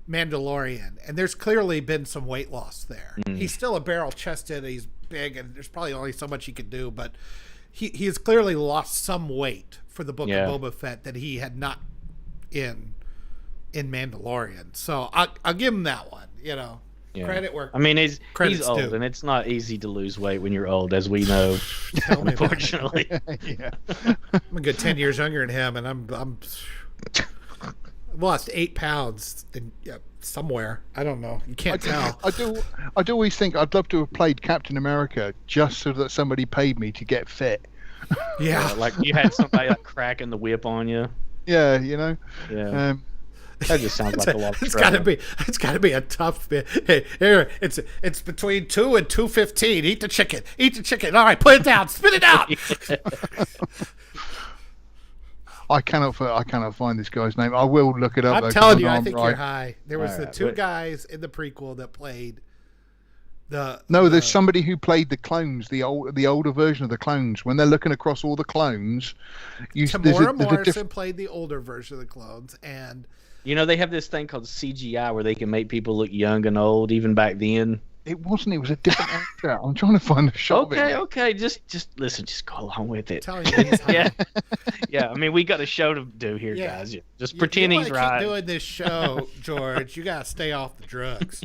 Mandalorian, and there's clearly been some weight loss there. He's still a barrel chested, he's big, and there's probably only so much he could do, but he has clearly lost some weight for the Book of Boba Fett that he had not in Mandalorian. So I'll give him that one. Yeah. Credit where he's old, due. and it's not easy to lose weight when you're old, as we know. Unfortunately, yeah. I'm a good 10 years younger than him, and I'm lost 8 pounds somewhere. I don't know. You can't tell. I'd always think I'd love to have played Captain America just so that somebody paid me to get fit. Yeah, like you had somebody like cracking the whip on you. Yeah, Yeah. That just sounds like a lot of trouble. It's got to be a tough bit. Hey, here, it's between 2 and 2:15. Eat the chicken. All right, put it down. Spit it out. I cannot find this guy's name. I will look it up. I'm telling you, I think you're high. There was the two guys in the prequel that played there's somebody who played the clones, the older version of the clones. When they're looking across all the clones, Tamora Morrison played the older version of the clones, and they have this thing called CGI where they can make people look young and old even back then. It wasn't. It was a different actor. I'm trying to find the shot. Okay. Just listen. Just go along with it. Tell you, yeah. We got a show to do here, guys. Just pretend he's right. Keep doing this show, George. You gotta stay off the drugs.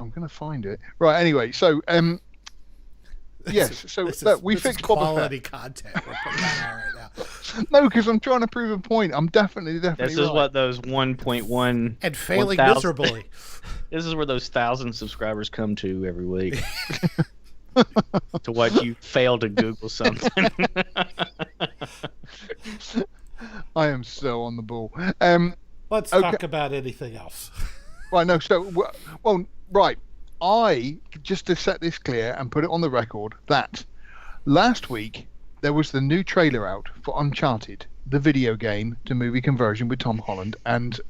I'm gonna find it. Right. Anyway, so yes. So we fixed quality content we're putting out right now. No, because I'm trying to prove a point. I'm definitely. This is what those 1.1 and failing miserably. This is where those 1,000 subscribers come to every week. To watch you fail to Google something. I am so on the ball. Let's talk about anything else. Right. No. So right. I just to set this clear and put it on the record that last week there was the new trailer out for Uncharted, the video game to movie conversion with Tom Holland and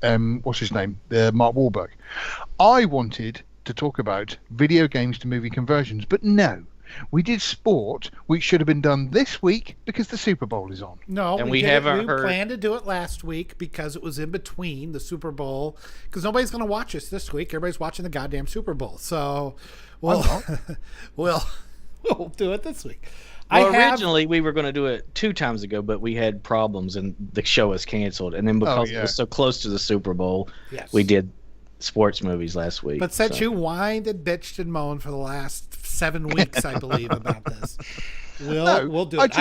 what's his name, Mark Wahlberg. I wanted to talk about video games to movie conversions, but no, we did sport, which should have been done this week because the Super Bowl is on. No, and we planned to do it last week because it was in between the Super Bowl, because nobody's going to watch us this week. Everybody's watching the goddamn Super Bowl, so we'll do it this week. Well, originally we were going to do it 2 times ago, but we had problems and the show was canceled. And then because it was so close to the Super Bowl, we did sports movies last week. But since you whined and bitched and moaned for the last 7 weeks, I believe, about this, we'll do it.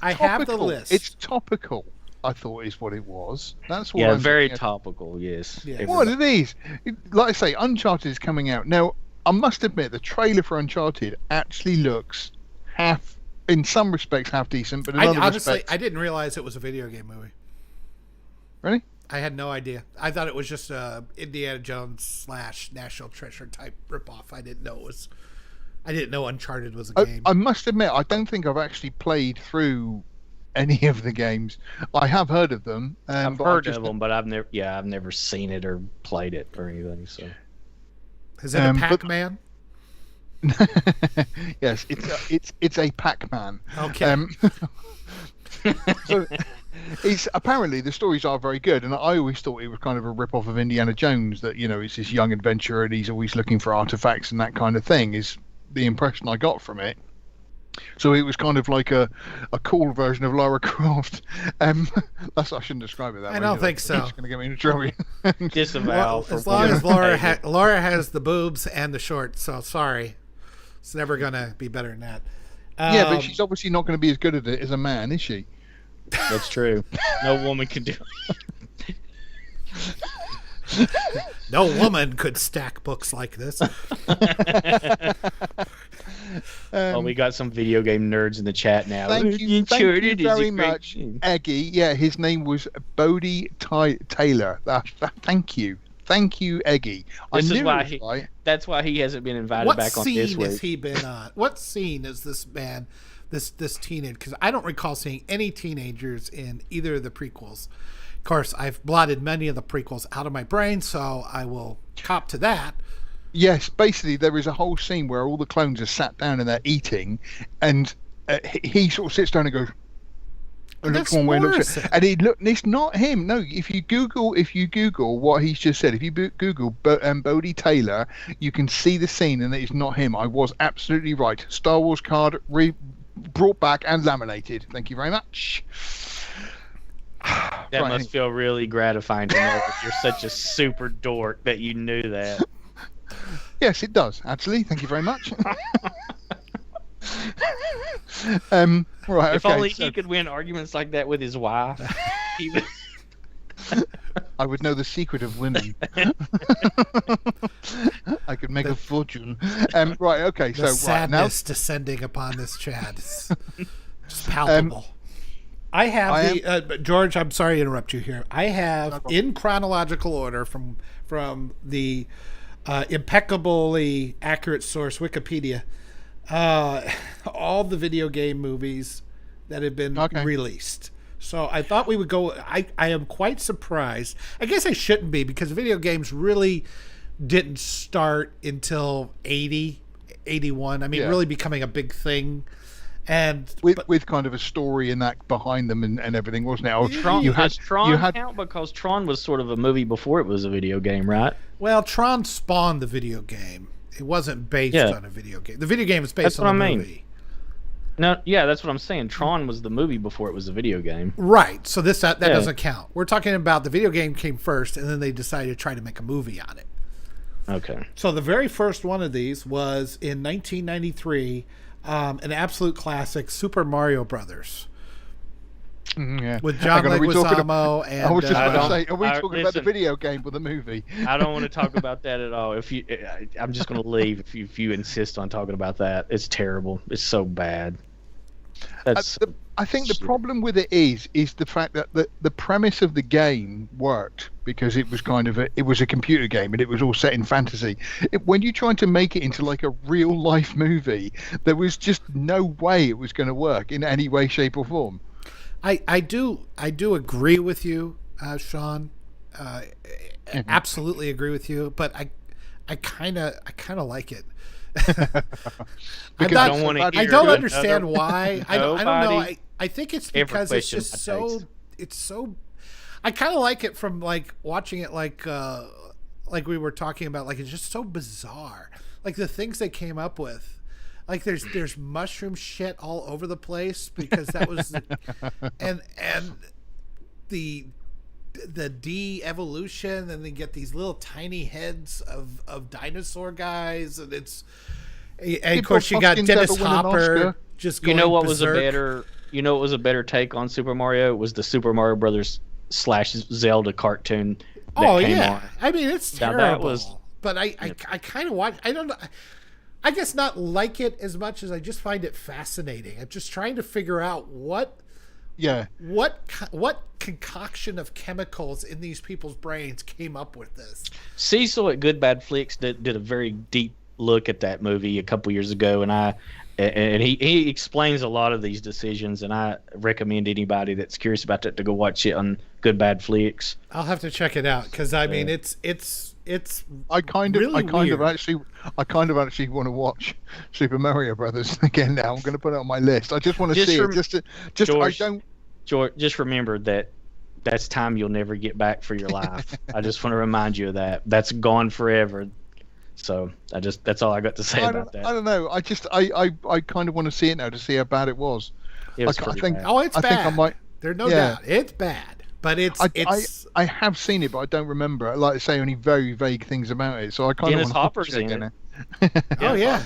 I have the list. It's topical, I thought, is what it was. That's what. Yeah, very topical. Yes. Yeah. What it is, like I say, Uncharted is coming out now. I must admit, the trailer for Uncharted actually looks in some respects half decent, but in other respects, I didn't realize it was a video game movie. Really? I had no idea. I thought it was just a Indiana Jones / National Treasure type ripoff. I didn't know Uncharted was a game. I must admit, I don't think I've actually played through any of the games. I have heard of them. I've heard of them, but I've never seen it or played it or anything. So. Is it a Pac-Man? Yes, it's a Pac-Man. Okay. So it's apparently the stories are very good, and I always thought it was kind of a rip-off of Indiana Jones, that it's this young adventurer and he's always looking for artifacts and that kind of thing, is the impression I got from it. So it was kind of like a cool version of Lara Croft. I shouldn't describe it that way. I don't think so. It's going to get me into trouble. Disavow. As long as Laura has the boobs and the shorts, so sorry. It's never going to be better than that. Yeah, but she's obviously not going to be as good at it as a man, is she? That's true. No woman can do it. No woman could stack books like this. We got some video game nerds in the chat now. Thank you very much, Eggy. Yeah, his name was Bodie Taylor. Thank you, Eggy. That's why he hasn't been invited back on this week. What scene has he been on? What scene is this man, this teenager? Because I don't recall seeing any teenagers in either of the prequels. Of course, I've blotted many of the prequels out of my brain, so I will cop to that. Yes, basically there is a whole scene where all the clones are sat down and they're eating, and he sort of sits down and goes, and looks one way, and it's not him. No, if you Google what he's just said, if you Google Bodie Taylor, you can see the scene, and it's not him. I was absolutely right. Star Wars card brought back and laminated. Thank you very much. That must feel really gratifying to know that you're such a super dork that you knew that. Yes, it does, actually. Thank you very much. Right. If only he could win arguments like that with his wife. I would know the secret of women. I could make a fortune. Right, okay. The sadness now descending upon this chat is just palpable. I have George, I'm sorry to interrupt you here. I have, in chronological order from the impeccably accurate source, Wikipedia, all the video game movies that have been released. So I thought we would go. I am quite surprised. I guess I shouldn't be, because video games really didn't start until 80, 81. I mean, really becoming a big thing. And with kind of a story and that behind them and everything, wasn't it? Tron count, because Tron was sort of a movie before it was a video game, right? Well, Tron spawned the video game. It wasn't based on a video game. The video game was based on a movie. No, yeah, that's what I'm saying. Tron was the movie before it was a video game. Right. So that doesn't count. We're talking about the video game came first, and then they decided to try to make a movie on it. Okay. So the very first one of these was in 1993, an absolute classic, Super Mario Brothers. With John Leguizamo and I was just going to say, are we talking about the video game or the movie? I don't want to talk about that at all. I'm just going to leave if you insist on talking about that. It's terrible. It's so bad. I think the problem with it is the fact that the premise of the game worked, because it was kind of it was a computer game and it was all set in fantasy. When you're trying to make it into like a real life movie, there was just no way it was going to work in any way, shape, or form. I do agree with you, Sean. Absolutely agree with you, but I kind of like it. I don't understand why. I don't know. I think it's because it's just so. It's so. I kind of like it from like watching it like we were talking about. Like, it's just so bizarre. Like the things they came up with. Like there's mushroom shit all over the place, because that was and the de-evolution, and they get these little tiny heads of dinosaur guys, and of course you got Dennis Hopper just going berserk. You know what was a better take on Super Mario? It was the Super Mario Brothers / Zelda cartoon that came on. I mean, it's terrible. But I kind of watch. I don't know. I guess not like it as much as I just find it fascinating. I'm just trying to figure out what concoction of chemicals in these people's brains came up with this. Cecil at Good Bad Flicks did a very deep look at that movie a couple years ago, and he explains a lot of these decisions, and I recommend anybody that's curious about that to go watch it on Good Bad Flicks. I'll have to check it out, because I mean it's it's I kind of weird. actually want to watch Super Mario Brothers again now. I'm going to put it on my list. I just want to Just see it. rem- Just George, I don't. George, just remember that that's time you'll never get back for your life. I just want to remind you of that. That's gone forever. So that's all I got to say about that. I don't know. I kind of want to see it now to see how bad it was. It was I pretty think- bad. Oh, it's I bad. think I might. There's no Yeah. doubt. It's bad. But it's I have seen it, but I don't remember. Like I say, only very vague things about it. So I kind Dennis of want Hopper's to watch in it. it. oh yeah.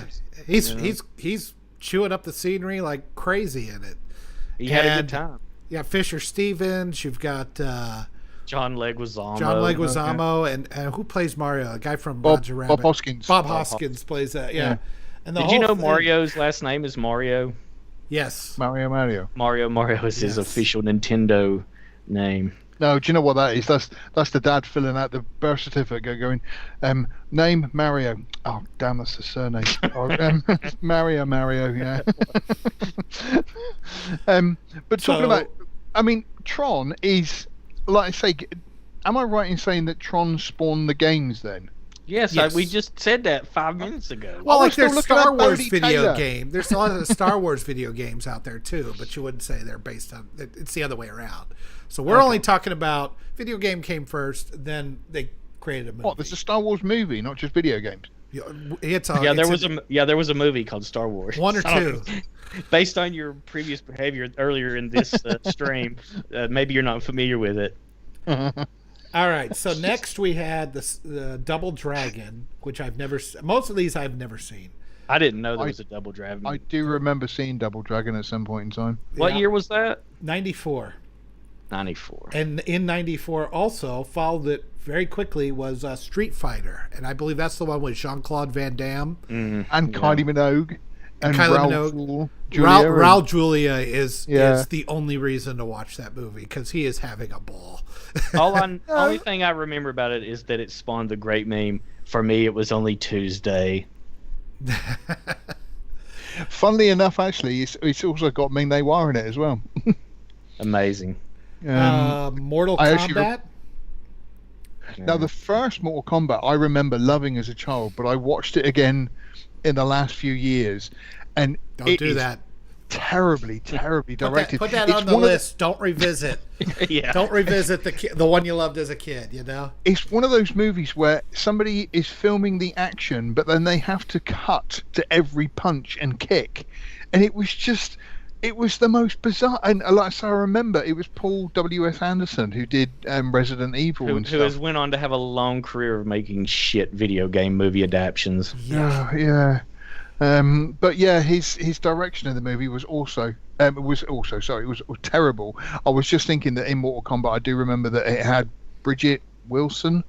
He's You know? he's chewing up the scenery like crazy in it. He had a And- good time. Yeah, Fisher Stevens. You've got John Leguizamo. John Leguizamo, and who plays Mario? A guy from Bob Roger Rabbit. Hoskins. Bob Hoskins plays that. Yeah. Yeah. And the Did you whole know thing- Mario's last name is Mario? Yes. Mario. Mario is his Yes. official Nintendo name. No, do you know what that is? That's the dad filling out the birth certificate, going, name Mario. Oh, damn, that's the surname. Mario. Yeah. But talking So- about, I mean, Tron is, like I say, am I right in saying that Tron spawned the games then? Yes, Yes. we just said that 5 minutes ago. Well, I was like still there's looking Star at Wars Bodie video Taylor. game. There's a lot of Star Wars video games out there too, but you wouldn't say they're based on. It's the other way around. So we're only talking about video game came first, then they created a movie. What? There's a Star Wars movie, not just video games. It's yeah, there it's was a movie called Star Wars. one or So, two. based on your previous behavior earlier in this stream, maybe you're not familiar with it. All right. So next we had the Double Dragon, which I've never. Most of these I've never seen. I didn't know there was a Double Dragon. I do remember seeing Double Dragon at some point in time. What Yeah. year was that? 94. 94. And in 94 also followed it very quickly was Street Fighter. And I believe that's the one with Jean-Claude Van Damme. Mhm, And yeah. Kylie Minogue. And Kylie Raoul Minogue. Julia. Raul Julia is Yeah. the only reason to watch that movie because he is having a ball. Only thing I remember about it is that it spawned the great meme. For me, it was only Tuesday. Funnily enough, actually, it's also got Ming Na Wah in it as well. Amazing. Mortal I actually Kombat. Now, the first Mortal Kombat I remember loving as a child, but I watched it again in the last few years, and Don't it do is that. terribly directed. Put that It's on the one of list. Don't revisit. Yeah. Don't revisit the one you loved as a kid. You know. It's one of those movies where somebody is filming the action, but then they have to cut to every punch and kick, and it was the most bizarre. And like I say, I remember it was Paul W.S. Anderson who did Resident Evil and Who stuff. has went on to have a long career of making shit video game movie adaptions. Yeah. But yeah, his direction of the movie was also terrible. I was just thinking that in Mortal Kombat, I do remember that it had Bridget Wilson,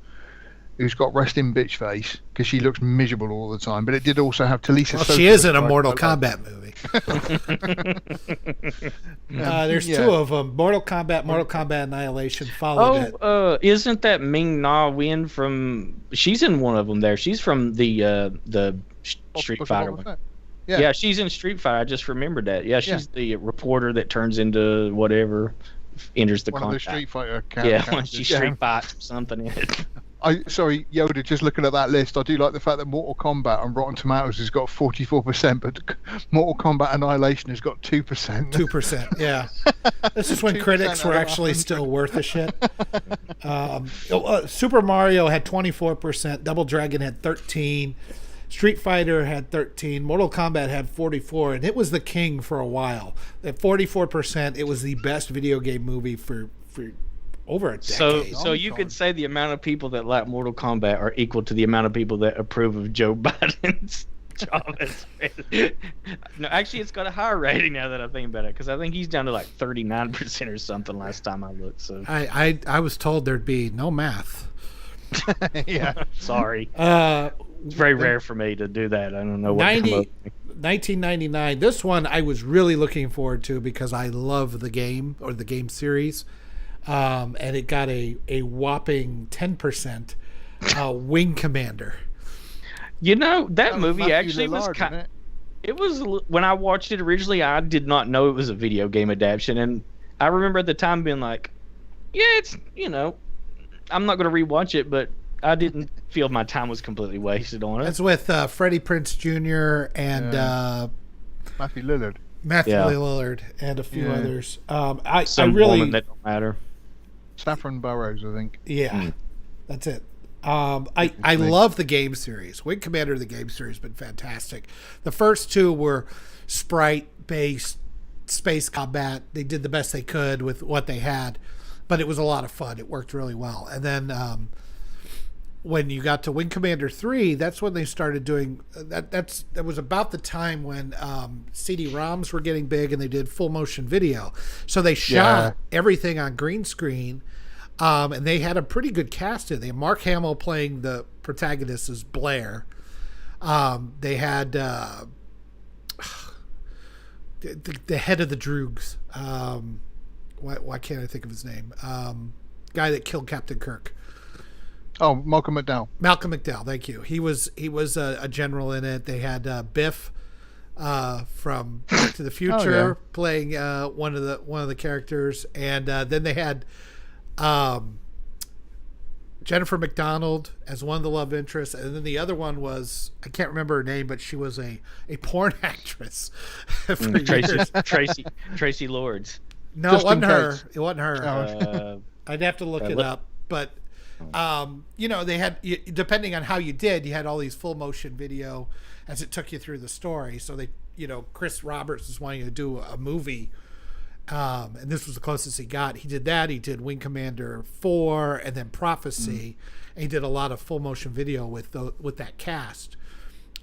who's got resting bitch face because she looks miserable all the time. But it did also have Talisa. Well, Sosa, she is in a which I Mortal like. Kombat movie. There's Yeah. two of them: Mortal Kombat Annihilation. Followed it. Isn't that Ming Na Wen from? She's in one of them. There, she's from the Street Book of Fighter Boba one. Fett. Yeah, she's in Street Fighter. I just remembered that. Yeah, she's the reporter that turns into whatever, enters the One of the contact. Street Fighter Yeah, characters. when she street fights something in it. Sorry, Yoda, just looking at that list, I do like the fact that Mortal Kombat on Rotten Tomatoes has got 44%, but Mortal Kombat Annihilation has got 2%. 2%. Yeah, this is when 2% critics were out of actually 100. still worth a shit. Super Mario had 24%. Double Dragon had 13. Street Fighter had 13. Mortal Kombat had 44, and it was the king for a while. At 44%, it was the best video game movie for over a decade. So you could say the amount of people that like Mortal Kombat are equal to the amount of people that approve of Joe Biden's job as president. No, actually, it's got a higher rating now that I think about it, because I think he's down to like 39% or something last time I looked. So I was told there'd be no math. Yeah. sorry. It's very rare for me to do that. I don't know what 1999. This one I was really looking forward to because I love the game or the game series. And it got a whopping 10%. Wing Commander. You know, that movie Matthew actually was Lillard, kind. isn't it? It was when I watched it originally. I did not know it was a video game adaptation, and I remember at the time being like, "Yeah, it's I'm not going to rewatch it, but I didn't feel my time was completely wasted on it. It's with Freddie Prinze Jr. and Matthew Lillard. Matthew Lillard and a few others. I Some really woman that don't matter. Saffron Burrows, I think. Yeah, that's it. I love the game series. Wing Commander, the game series, has been fantastic. The first two were sprite-based space combat. They did the best they could with what they had, but it was a lot of fun. It worked really well. And then when you got to Wing Commander 3, that's when they started doing that. That was about the time when CD-ROMs were getting big and they did full motion video. So they shot everything on green screen. And they had a pretty good cast in. They had Mark Hamill playing the protagonist as Blair. They had the head of the Droogs. Why can't I think of his name? Guy that killed Captain Kirk. Oh, Malcolm McDowell. Malcolm McDowell, thank you. He was a general in it. They had Biff from Back to the Future playing one of the characters, and then they had Jennifer McDonald as one of the love interests, and then the other one was, I can't remember her name, but she was a porn actress for years. Tracy Lords. No, it wasn't her. It wasn't her. I'd have to look it up, but they had, depending on how you did, you had all these full motion video as it took you through the story. So they, Chris Roberts was wanting to do a movie. And this was the closest he got. He did that. He did Wing Commander 4 and then Prophecy. And he did a lot of full motion video with that cast.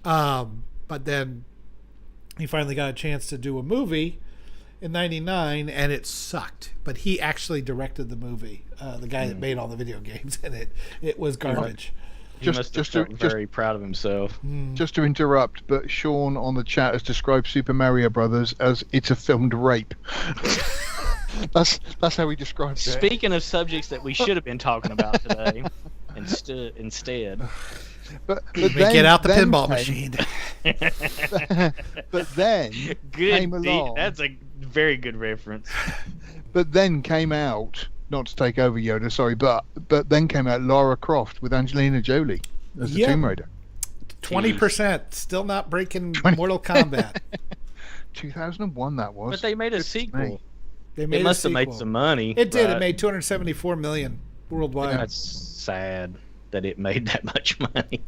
But then he finally got a chance to do a movie in '99, and it sucked. But he actually directed the movie. The guy that made all the video games, and it was garbage. He must have felt very proud of himself. Just to interrupt, but Sean on the chat has described Super Mario Brothers as it's a filmed rape. That's how he describes it. Speaking of subjects that we should have been talking about today, instead. But get out the pinball machine. But then came along. That's a very good reference. But then came out. Not to take over Yoda, sorry, but then came out Lara Croft with Angelina Jolie as the Tomb Raider. 20%, still not breaking Mortal Kombat. 2001 that was. But they made a sequel. They must have made some money. It did. It made $274 million worldwide. That's sad that it made that much money.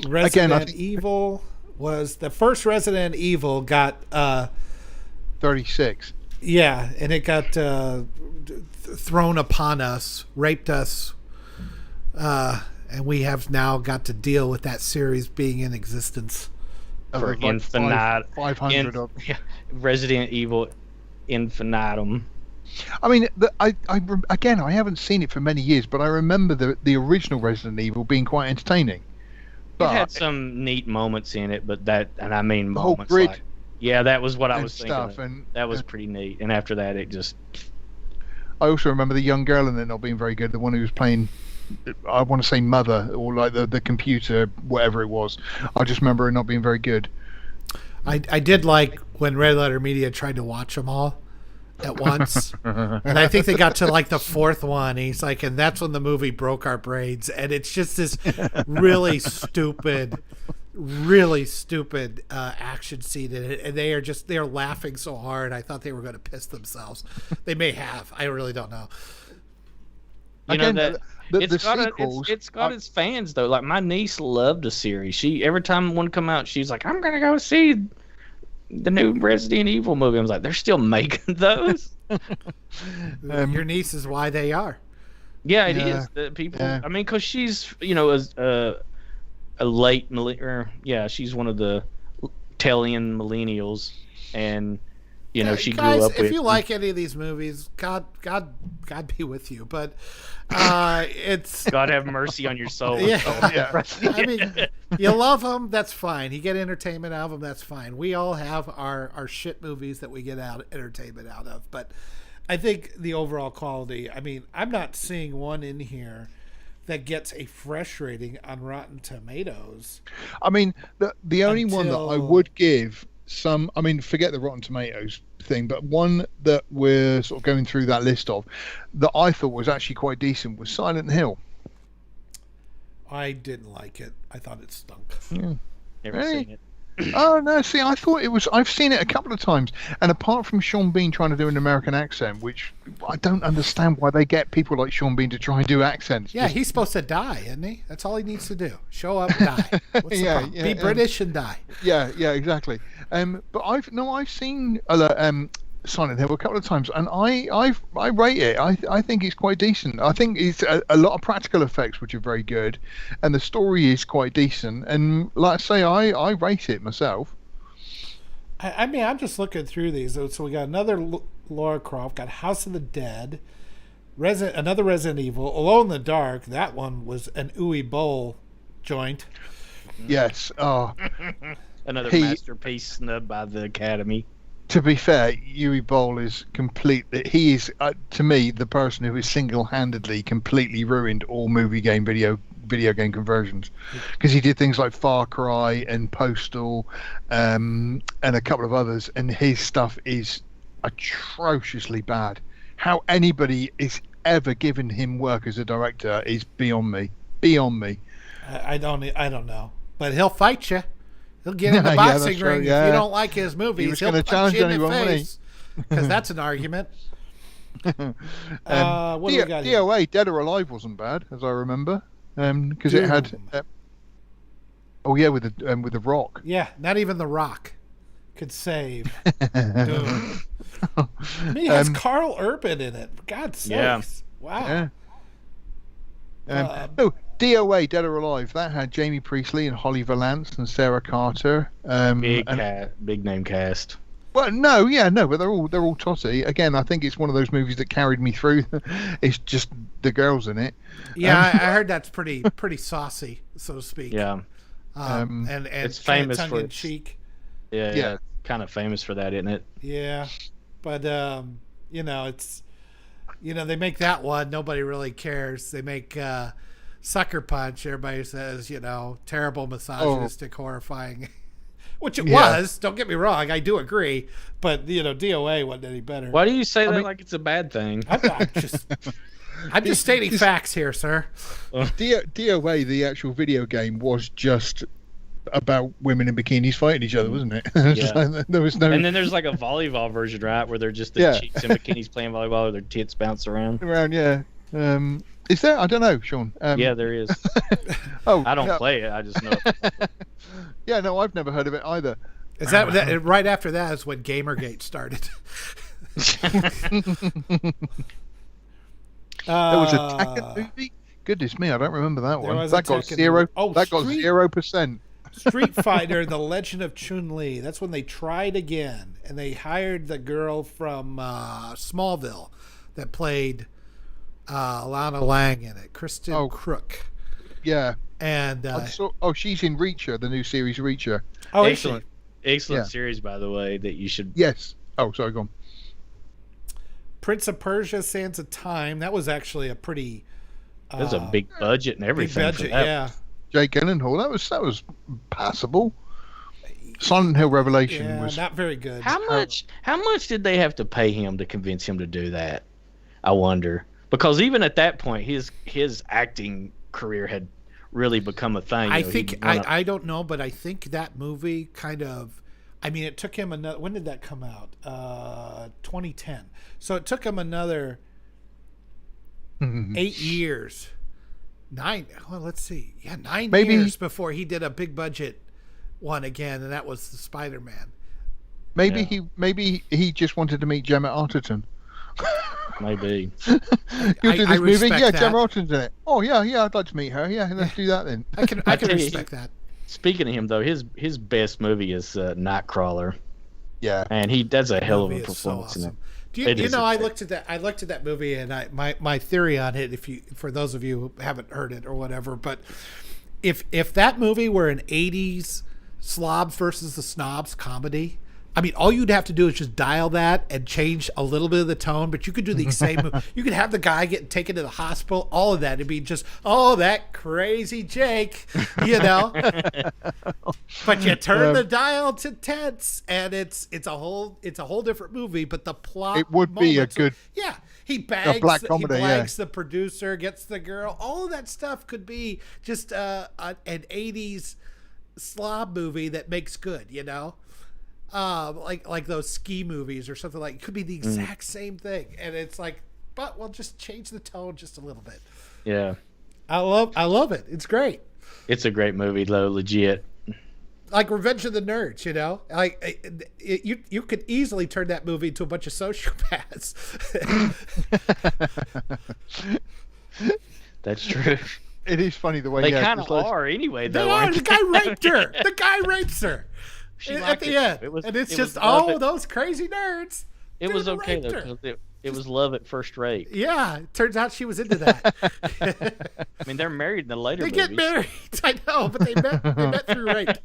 Resident Evil was the first Resident Evil got 36. Yeah, and it got thrown upon us, raped us, and we have now got to deal with that series being in existence. For Infinitum. 500 of Resident Evil Infinitum. I mean, I haven't seen it for many years, but I remember the original Resident Evil being quite entertaining. It had some neat moments in it, but I mean the moments whole grid. like... Yeah, that was what I was thinking. And that was pretty neat. And after that, it just... I also remember the young girl in it not being very good. The one who was playing, I want to say Mother, or like the computer, whatever it was. I just remember her not being very good. I did like when Red Letter Media tried to watch them all at once. And I think they got to like the fourth one. He's like, and that's when the movie broke our brains. And it's just this really stupid action scene in it, and they are laughing so hard. I thought they were going to piss themselves. They may have. I really don't know. It's got its fans though. Like my niece loved the series. She every time one come out, she's like, "I'm gonna go see the new Resident Evil movie." I was like, "They're still making those." Your niece is why they are. Yeah, it is. The people. Yeah. I mean, because she's a late she's one of the Italian millennials, and she grew up with. If you like any of these movies, God be with you. But it's God have mercy on your soul. Yeah. I mean, you love them, that's fine. You get entertainment out of them, that's fine. We all have our shit movies that we get entertainment out of. But I think the overall quality. I mean, I'm not seeing one in here that gets a fresh rating on Rotten Tomatoes. I mean, the only one that I would give some, I mean, forget the Rotten Tomatoes thing, but one that we're sort of going through that list of that I thought was actually quite decent was Silent Hill. I didn't like it. I thought it stunk. Yeah. Never Really? seen it. Oh no! See, I thought it was. I've seen it a couple of times, and apart from Sean Bean trying to do an American accent, which I don't understand why they get people like Sean Bean to try and do accents. Yeah, he's supposed to die, isn't he? That's all he needs to do. Show up, die. What's the problem? Be British and die. Yeah, exactly. But I've seen Silent Hill a couple of times, and I rate it. I think it's quite decent. I think it's a lot of practical effects which are very good, and the story is quite decent. And like I say, I rate it myself. I mean, I'm just looking through these. So we got another Lara Croft, got House of the Dead, another Resident Evil, Alone in the Dark. That one was an Uwe Boll joint. Yes. Oh. Another masterpiece snubbed by the Academy. To be fair, Uwe Boll is he is, to me, the person who has single-handedly completely ruined all video game conversions, because he did things like Far Cry and Postal, and a couple of others, and his stuff is atrociously bad. How anybody is ever given him work as a director is beyond me. I don't know, but he'll fight you. He'll get in the boxing ring. Yeah. If you don't like his movies, he'll punch you in the face. Because that's an argument. What do we got here? DOA, Dead or Alive, wasn't bad, as I remember. Because it had... with the Rock. Yeah, not even the Rock could save Doom. It has Carl Urban in it. For God's sakes. Wow. Yeah. DOA, Dead or Alive, that had Jamie Priestley and Holly Valance and Sarah Carter. Big name cast. Well, but they're all totty. Again, I think it's one of those movies that carried me through. It's just the girls in it. Yeah, I heard that's pretty saucy, so to speak. Yeah. And it's famous for its cheek. Yeah, kind of famous for that, isn't it? Yeah, but it's they make that one. Nobody really cares. They make Sucker Punch. Everybody says terrible, misogynistic, horrifying. Which it was. Don't get me wrong. I do agree. But DOA wasn't any better. Why do you say that like it's a bad thing? I'm just stating facts here, sir. DOA, the actual video game, was just about women in bikinis fighting each other, wasn't it? Yeah. There was no. And then there's like a volleyball version, right, where they're just the cheeks in bikinis playing volleyball, or their tits bounce around. Yeah. Is there? I don't know, Sean. Yeah, there is. I don't play it. I just know. Yeah, no, I've never heard of it either. Is that right after that is when Gamergate started? There was a Tekken movie. Goodness me, I don't remember that one. That got 0%. Street Fighter: The Legend of Chun-Li. That's when they tried again, and they hired the girl from Smallville that played Lana Lang in it, Kristen Crook. Yeah. And she's in Reacher, the new series Reacher. Oh, excellent series, by the way, that you should. Yes. Oh, sorry, go on. Prince of Persia: Sands of Time. That was actually a pretty. There's a big budget and everything. Big budget, yeah. Jake Gyllenhaal. That was passable. Silent Hill Revelation was not very good. How much did they have to pay him to convince him to do that? I wonder, because even at that point, his acting career had really become a thing. I think I don't know, but I think that movie kind of. I mean, it took him another. When did that come out? 2010. So it took him another 8 years. 9. Well, let's see. Yeah, 9 years before he did a big budget one again, and that was the Spider-Man. Maybe he just wanted to meet Gemma Arterton. Maybe. You'll do this movie? Yeah, that. Gemma Arterton's in it. Oh yeah, I'd like to meet her. Yeah, let's do that then. I can respect that. Speaking of him, though, his best movie is Nightcrawler. Yeah, and he does a hell of a performance in it. I looked at that movie, and my theory on it, for those of you who haven't heard it or whatever, but if that movie were an 80s slobs versus the snobs comedy, I mean, all you'd have to do is just dial that and change a little bit of the tone, but you could do the same. You could have the guy get taken to the hospital. All of that. It'd be just, oh, that crazy Jake, you know. But you turn the dial to tense, and it's a whole different movie. But the plot, it would be a good, he bags, black comedy, he blags the producer, gets the girl. All of that stuff could be just an '80s slob movie that makes good, you know. Like those ski movies or something like. It could be the exact same thing, and it's like, but we'll just change the tone just a little bit. Yeah, I love it. It's great. It's a great movie, though. Legit. Like Revenge of the Nerds, you know. Like you could easily turn that movie into a bunch of sociopaths. That's true. It is funny the way they kind of are anyway. Though the guy raped her. The guy rapes her. At the end, those crazy nerds. It was okay though, because it was love at first rate. Yeah, turns out she was into that. I mean, they're married in the later movies. Get married, I know, but they met through rape.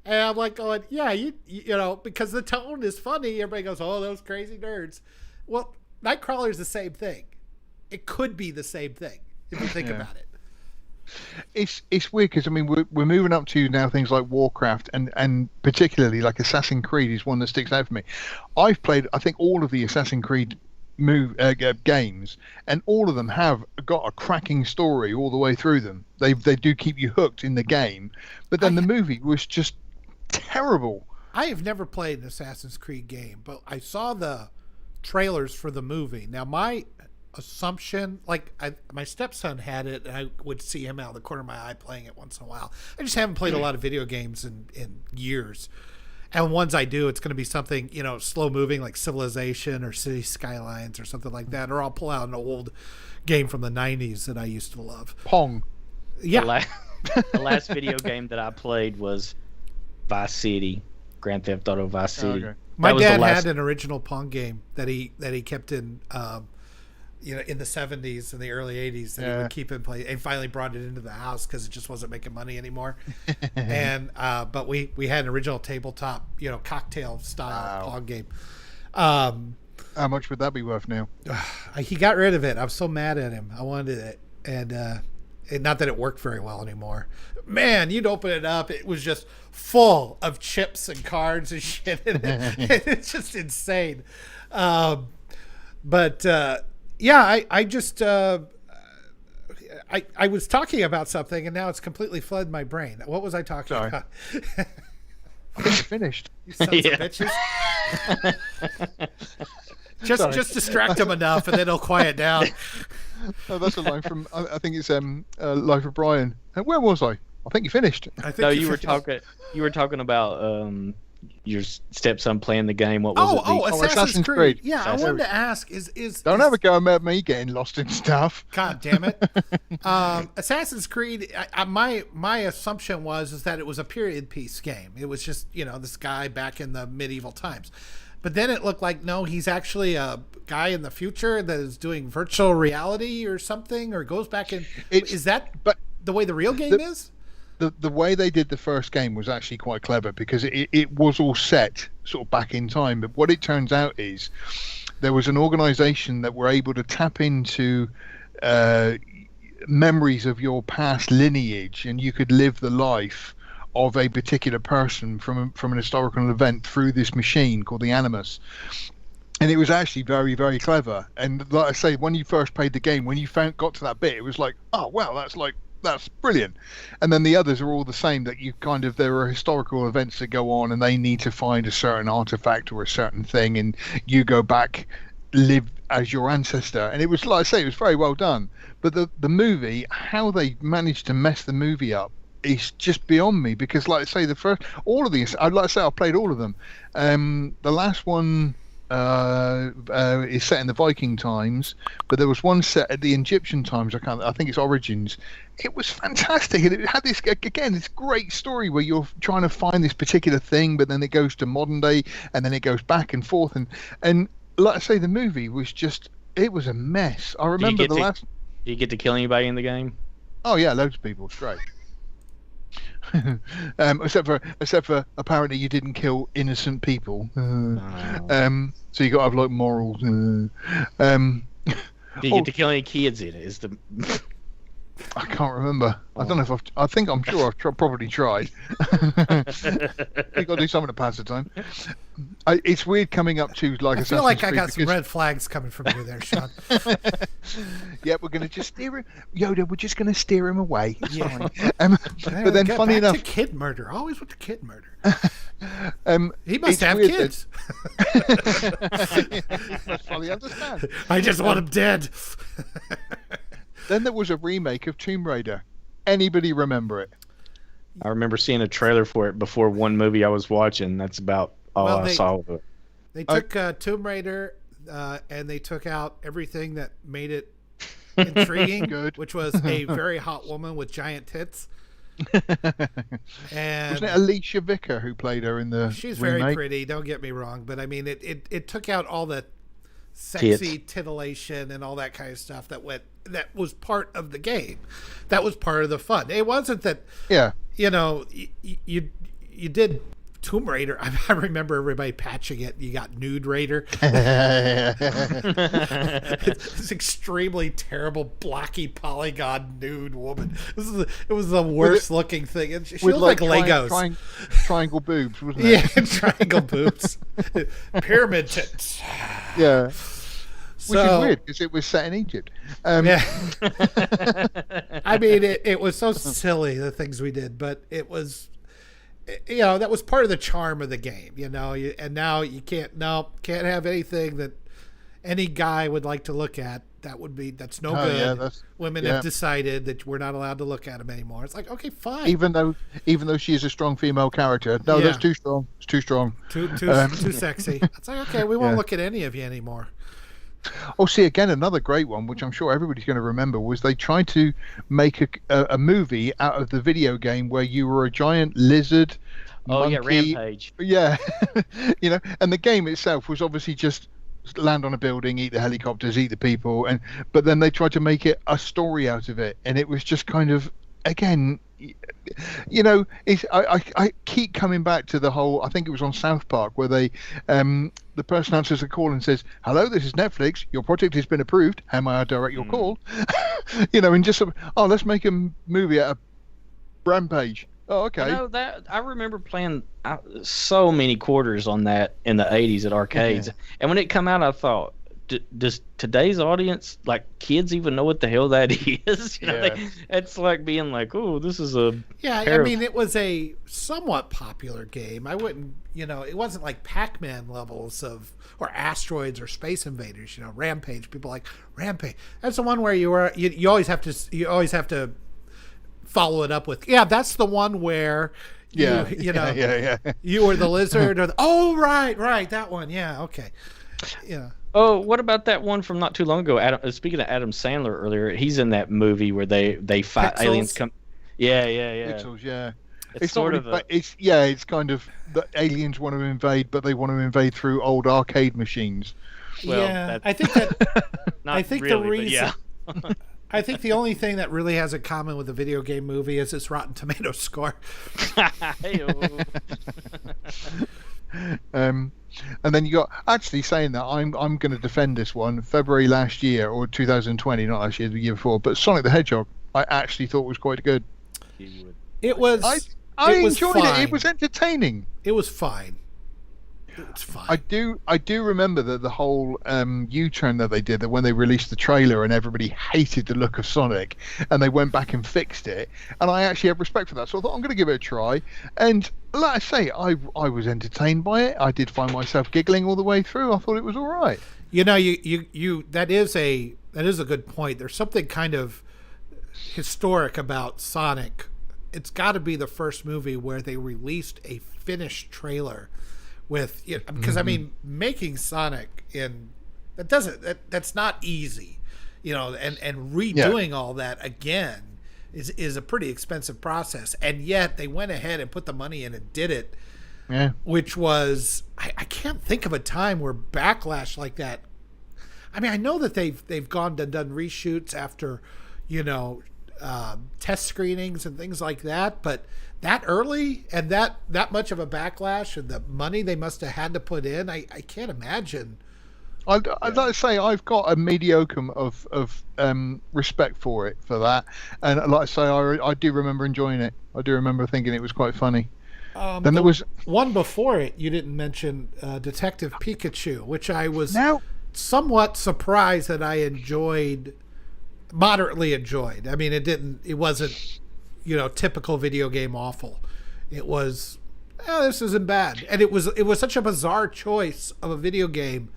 And I'm like going, yeah, you know, because the tone is funny. Everybody goes, oh, those crazy nerds. Well, Nightcrawler is the same thing. It could be the same thing if you think about it. It's weird because I mean we're moving up to now things like Warcraft and particularly like Assassin's Creed is one that sticks out for me. I've played I think all of the Assassin's Creed games, and all of them have got a cracking story all the way through them. They do keep you hooked in the game, but then the movie was just terrible. I have never played an Assassin's Creed game, but I saw the trailers for the movie. Now my assumption, like my stepson had it, and I would see him out of the corner of my eye playing it once in a while. I just haven't played a lot of video games in years, and ones I do, it's going to be something, you know, slow moving like Civilization or City Skylines or something like that, or I'll pull out an old game from the 90s that I used to love. Pong. Yeah. The last video game that I played was Vice City, Grand Theft Auto Vice City. Okay. My dad had an original Pong game that he kept in you know, in the 70s and the early 80s, that he would keep and play, and finally brought it into the house because it just wasn't making money anymore. And but we had an original tabletop, you know, cocktail style Pong game. How much would that be worth now? He got rid of it. I was so mad at him. I wanted it, and not that it worked very well anymore. Man, you'd open it up, it was just full of chips and cards and shit in it. It's just insane. But yeah, I just I was talking about something, and now it's completely flooded my brain. What was I talking about? I think you finished. You sons of bitches. Just distract him enough, and then he'll quiet down. Oh, that's a line from I think it's Life of Brian. Where was I? I think you finished. You were talking about your stepson playing the game. What was it? Assassin's Creed. Yeah, I wanted to ask don't ever go about me getting lost in stuff. God damn it. Assassin's Creed, my assumption was that it was a period piece game. It was just, you know, this guy back in the medieval times. But then it looked like, no, he's actually a guy in the future that is doing virtual reality or something, or goes back in. Is that the way the real game is? The way they did the first game was actually quite clever, because it was all set sort of back in time. But what it turns out is there was an organization that were able to tap into memories of your past lineage, and you could live the life of a particular person from an historical event through this machine called the Animus. And it was actually very, very clever. And like I say, when you first played the game, when you got to that bit, it was like, oh wow, that's brilliant. And then the others are all the same, that you there are historical events that go on, and they need to find a certain artifact or a certain thing, and you go back, live as your ancestor. And it was, like I say, it was very well done. But the movie, how they managed to mess the movie up, is just beyond me, because like I say, all of these, like I say, I played all of them. The last one is set in the Viking times, but there was one set at the Egyptian times. I think it's Origins. It was fantastic, and it had this great story where you're trying to find this particular thing, but then it goes to modern day, and then it goes back and forth, and like I say, the movie was it was a mess. I remember Do you get to kill anybody in the game? Oh yeah, loads of people. It's great. Except for apparently you didn't kill innocent people. So you got to have like morals. Do you get to kill any kids in it? Is the I can't remember. I don't know if I'm sure I've probably tried. You got to do something to pass the time. It's weird coming up to like. I feel like I got some red flags coming from you there, Sean. Yeah, we're going to just steer him. Yoda, we're just going to steer him away. It's fine. But then, Get funny back enough, to kid murder. Always with the kid murder. He it's must have weird kids. I fully understand. I just want him dead. Then there was a remake of Tomb Raider. Anybody remember it? I remember seeing a trailer for it before one movie I was watching. That's about all I saw of it. They took Tomb Raider and they took out everything that made it intriguing, Good. which was a very hot woman with giant tits. And wasn't it Alicia Vicker who played her in the she's remake? very pretty, don't get me wrong, but I mean it took out all the sexy titillation and all that kind of stuff that was part of the game. That was part of the fun. It wasn't that you did Tomb Raider. I remember everybody patching it. You got Nude Raider. It's extremely terrible, blocky polygon nude woman. It was the worst looking thing. And she looked like Legos. Triangle boobs, wasn't it? Yeah, triangle boobs. Pyramid tits. Yeah. Which is weird because it was set in Egypt. Yeah. I mean, it was so silly, the things we did, but it was, that was part of the charm of the game, and now you can't have anything that any guy would like to look at. That's no good. Yeah, women have decided that we're not allowed to look at them anymore. It's like, okay, fine. Even though she is a strong female character. No, that's too strong. It's too strong. Too sexy. It's like, okay, we won't look at any of you anymore. Oh, see, again, another great one, which I'm sure everybody's going to remember, was they tried to make a movie out of the video game where you were a giant lizard. Monkey. Rampage. Yeah, and the game itself was obviously just land on a building, eat the helicopters, eat the people, but then they tried to make it a story out of it, and it was just kind of, again, I keep coming back to the whole. I think it was on South Park where they, the person answers the call and says, "Hello, this is Netflix. Your project has been approved. How may I direct your call?" And just let's make a movie out of Rampage. Oh, okay. That I remember playing so many quarters on that in the '80s at arcades, and when it come out, I thought, does today's audience, like kids, even know what the hell that is? It's like being like, oh, this is a I mean, it was a somewhat popular game. I wouldn't, it wasn't like Pac-Man levels or Asteroids or Space Invaders. Rampage. People like Rampage. That's the one where you always have to follow it up with, that's the one where you were the lizard or right, that one, okay. Yeah. Oh, what about that one from not too long ago? Speaking of Adam Sandler earlier, he's in that movie where they fight Pixels? Aliens. Yeah. Pixels, yeah. It's sort of it's kind of the aliens want to invade, but they want to invade through old arcade machines. Well, I think that. Not I think really, the reason. but yeah. I think the only thing that really has in common with the video game movie is its Rotten Tomatoes score. And then you got, actually saying that, I'm going to defend this one. February last year, or 2020, not last year, the year before, but Sonic the Hedgehog, I actually thought was quite good. It was. I enjoyed it. It was entertaining. It was fine. It's fine. I do remember that the whole U-turn that they did, that when they released the trailer and everybody hated the look of Sonic, and they went back and fixed it, and I actually have respect for that, so I thought I'm going to give it a try. And like I say, I was entertained by it. I did find myself giggling all the way through. I thought it was all right. You that is a good point. There's something kind of historic about Sonic. It's got to be the first movie where they released a finished trailer with, because I mean, making Sonic that's not easy, and redoing all that again is a pretty expensive process, and yet they went ahead and put the money in and did it. Yeah. Which was, I can't think of a time where backlash like that. I mean, I know that they've gone and done reshoots after, test screenings and things like that, but that early and that much of a backlash and the money they must have had to put in, I can't imagine. I'd like to say I've got a mediocre of respect for that, and like I say, I do remember enjoying it. I do remember thinking it was quite funny. Then there was one before it. You didn't mention Detective Pikachu, which I was somewhat surprised that I moderately enjoyed. I mean, it wasn't, typical video game awful. It was, this isn't bad, and it was such a bizarre choice of a video game.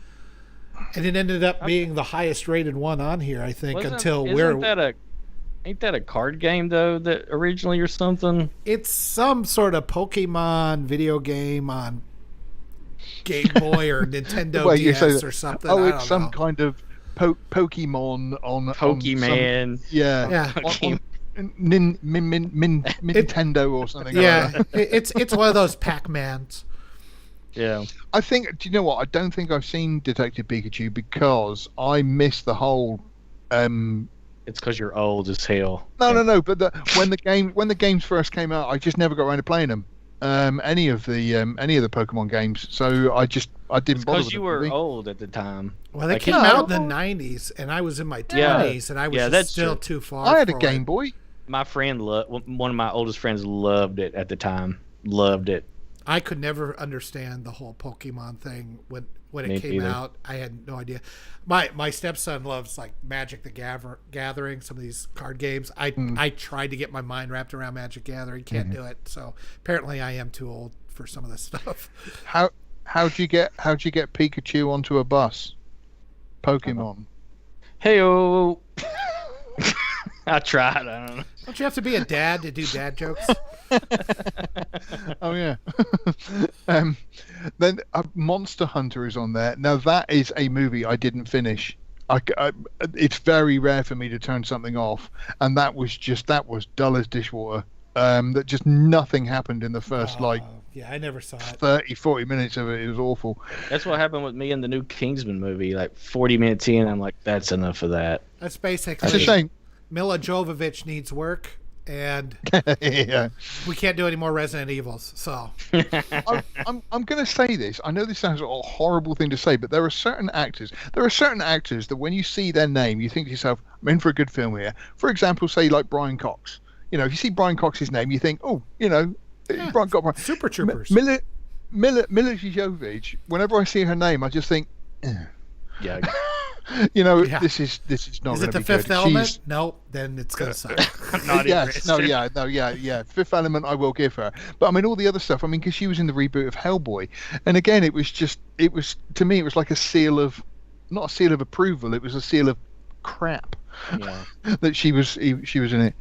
And it ended up being the highest rated one on here, I think, ain't that a card game though that originally or something? It's some sort of Pokemon video game on Game Boy or Nintendo DS or something. Oh, it's some kind of Pokemon on Pokemon. Nintendo or something. Yeah, like that. it's one of those Pac-Mans. Yeah. I think, do you know what? I don't think I've seen Detective Pikachu because I missed the whole. It's because you're old as hell. No. But when the games first came out, I just never got around to playing them. Any of the Pokemon games. So I didn't bother. Because you were old at the time. Well, they came out in the '90s, and I was in my 20s, and I was still too far. I had a Game Boy. My friend, one of my oldest friends, loved it at the time. Loved it. I could never understand the whole Pokemon thing when it came out. I had no idea. My stepson loves like Magic the Gathering, some of these card games. I tried to get my mind wrapped around Magic Gathering, can't do it. So apparently I am too old for some of this stuff. How'd you get Pikachu onto a bus? Pokemon. Hey-o. I tried. I don't know. Don't you have to be a dad to do dad jokes? Oh yeah. Then Monster Hunter is on there. Now that is a movie I didn't finish. It's very rare for me to turn something off, and that was dull as dishwater. That just nothing happened in the first I never saw it. 30-40 minutes of it. It was awful. That's what happened with me in the new Kingsman movie. Like 40 minutes in, I'm like, that's enough of that. That's basically. That's a shame. Mila Jovovich needs work, and yeah. we can't do any more Resident Evils. So I'm going to say this. I know this sounds a horrible thing to say, but there are certain actors that when you see their name, you think to yourself, I'm in for a good film here. For example, say like Brian Cox. If you see Brian Cox's name, you think, Brian Cox. Super Troopers. Mila Jovovich. Whenever I see her name, I just think, yeah. This is not going to be good. Is it the Fifth Element? Nope. Then it's going to suck. Yeah. Fifth Element, I will give her. But I mean, all the other stuff. I mean, because she was in the reboot of Hellboy, and again, it was to me, it was like not a seal of approval. It was a seal of crap. Yeah. That she was in it.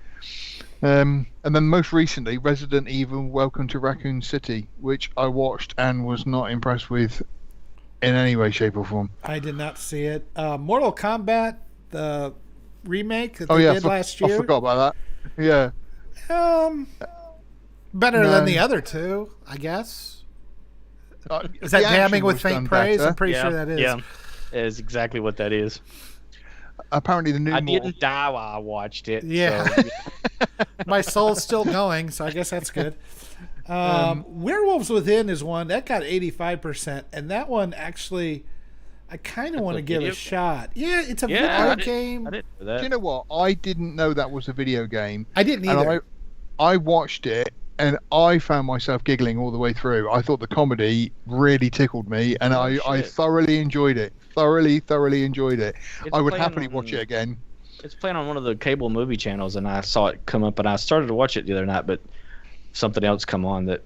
And then most recently, Resident Evil: Welcome to Raccoon City, which I watched and was not impressed with in any way, shape, or form. I did not see it. Mortal Kombat, the remake that they did last year. I forgot about that. Yeah. Better than the other two, I guess. Is that damning with faint praise? I'm pretty sure that is. Yeah, it is exactly what that is. Apparently the new I didn't die while I watched it. Yeah. So. My soul's still going, so I guess that's good. Werewolves Within is one that got 85%, and that one actually I kind of want to give a shot. Yeah, it's a video game. I didn't know that. Do you know what? I didn't know that was a video game. I didn't either. I watched it and I found myself giggling all the way through. I thought the comedy really tickled me, and I thoroughly enjoyed it. Thoroughly enjoyed it. I would happily watch it again. It's playing on one of the cable movie channels, and I saw it come up, and I started to watch it the other night, but something else come on that,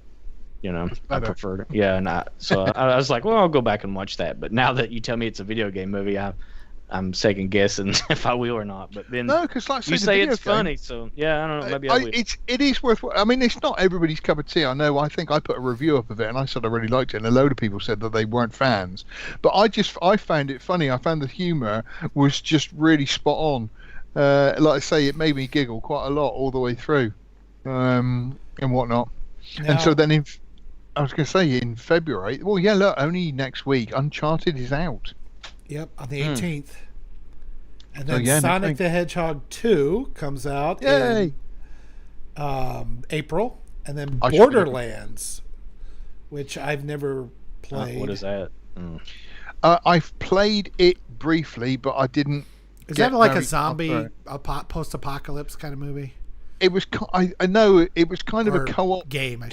I preferred. Yeah, and so I was like, well, I'll go back and watch that. But now that you tell me it's a video game movie, I'm second guessing if I will or not. But then because like you say it's funny, so yeah, I don't know. Maybe I will. It is worth. I mean, it's not everybody's cup of tea. I know. I think I put a review up of it, and I said I really liked it, and a load of people said that they weren't fans. But I found it funny. I found the humour was just really spot on. Like I say, it made me giggle quite a lot all the way through, and whatnot. Now, and so then I was going to say in February. Well, yeah, look, only next week, Uncharted is out. Yep, on the 18th. And then Sonic the Hedgehog 2 comes out Yay! in April. And then Borderlands, which I've never played. What is that? I've played it briefly, but I didn't. Is that like a zombie, post-apocalypse kind of movie? It was. I know it was kind of a co-op game. I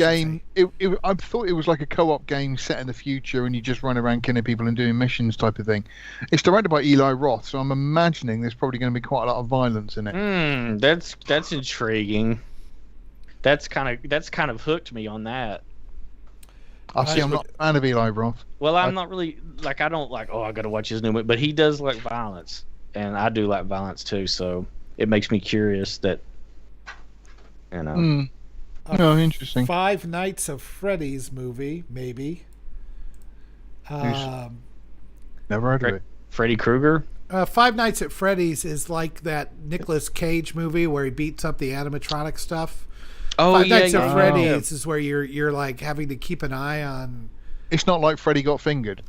thought it was like a co-op game set in the future, and you just run around killing people and doing missions type of thing. It's directed by Eli Roth, so I'm imagining there's probably going to be quite a lot of violence in it. That's intriguing. That's kind of hooked me on that. I'm not a fan of Eli Roth. Well, I'm not really like I don't like. Oh, I got to watch his new movie, but he does like violence, and I do like violence too. So it makes me curious that. You know. Oh, interesting. Five Nights of Freddy's movie, maybe. Never heard of it. Freddy Krueger? Five Nights at Freddy's is like that Nicolas Cage movie where he beats up the animatronic stuff. Five Nights at Freddy's is where you're like having to keep an eye on. It's not like Freddy Got Fingered.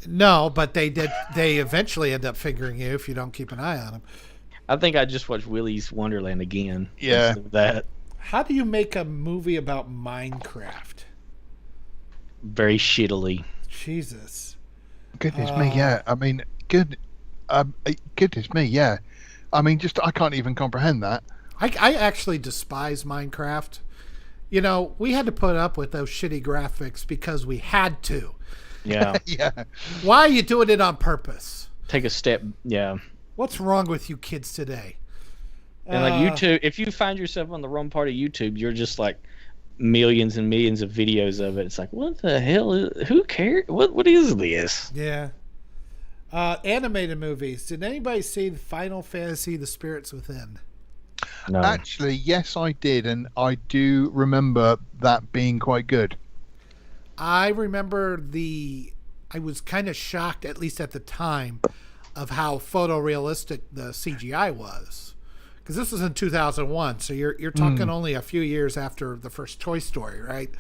No, but they eventually end up fingering you if you don't keep an eye on them. I think I just watched Willy's Wonderland again. Yeah. That. How do you make a movie about Minecraft? Very shittily. Jesus. Goodness me, yeah. I mean, goodness me, yeah. I mean, just I can't even comprehend that. I actually despise Minecraft. You know, we had to put up with those shitty graphics because we had to. Yeah. Yeah. Why are you doing it on purpose? Take a step, yeah. What's wrong with you kids today? And like YouTube, if you find yourself on the wrong part of YouTube, you're just like millions and millions of videos of it. It's like, what the hell? Who cares? What is this? Yeah. Animated movies. Did anybody see Final Fantasy: The Spirits Within? No. Actually, yes, I did, and I do remember that being quite good. I remember I was kind of shocked, at least at the time, of how photorealistic the CGI was, because this was in 2001, so you're talking only a few years after the first Toy Story, right?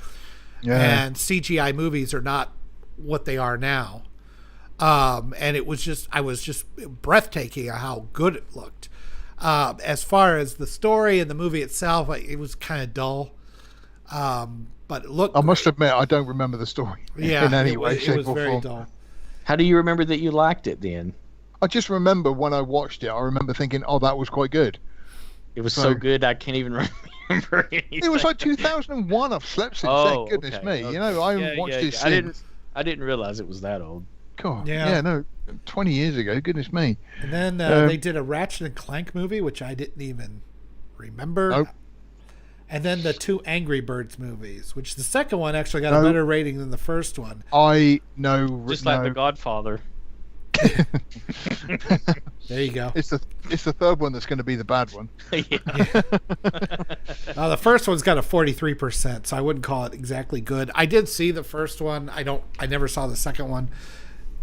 Yeah. And CGI movies are not what they are now, and I was just breathtaking at how good it looked. As far as the story and the movie itself, it was kind of dull, but it looked. I must admit, I don't remember the story. Yeah, in any way, shape, it was or very form. dull. How do you remember that you liked it then? I just remember when I watched it, I remember thinking, oh, that was quite good. It was so good, I can't even remember anything. It was like 2001. I've slept since then. Goodness me. Okay. You know, I watched it since. I didn't realize it was that old. God, yeah, no, 20 years ago. Goodness me. And then they did a Ratchet and Clank movie, which I didn't even remember. Nope. And then the two Angry Birds movies, which the second one actually got a better rating than the first one. I know. Just like The Godfather. There you go. It's the third one that's going to be the bad one. Yeah. The first one's got a 43%, so I wouldn't call it exactly good. I did see the first one. I never saw the second one,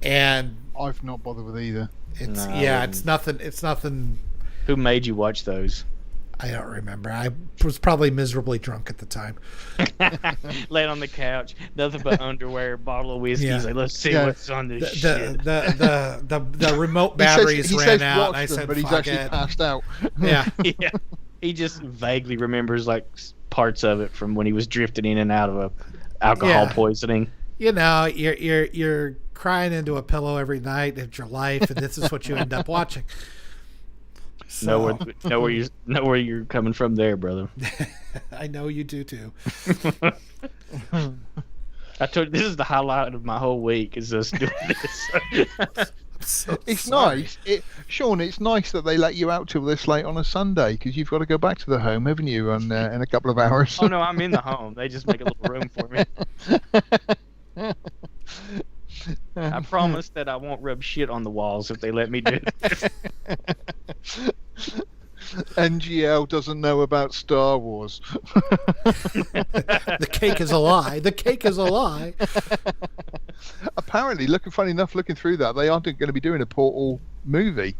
and I've not bothered with either. It's nothing. It's nothing. Who made you watch those? I don't remember. I was probably miserably drunk at the time. Laying on the couch, nothing but underwear, bottle of whiskey. Yeah. Like, let's see what's on this shit. The remote batteries ran out, and I said, but he's "Fuck actually it." passed out. Yeah. Yeah. He just vaguely remembers like parts of it from when he was drifting in and out of alcohol poisoning. You know, you're crying into a pillow every night of your life, and this is what you end up watching. So. Know where you're coming from there, brother. I know you do too. I told you, this is the highlight of my whole week is us doing this. It's nice. Sean, it's nice that they let you out till this late on a Sunday because you've got to go back to the home, haven't you, in a couple of hours? Oh, no, I'm in the home. They just make a little room for me. I promise that I won't rub shit on the walls if they let me do this. NGL doesn't know about Star Wars. The cake is a lie. The cake is a lie. Apparently, funny enough, looking through that, they aren't going to be doing a Portal movie.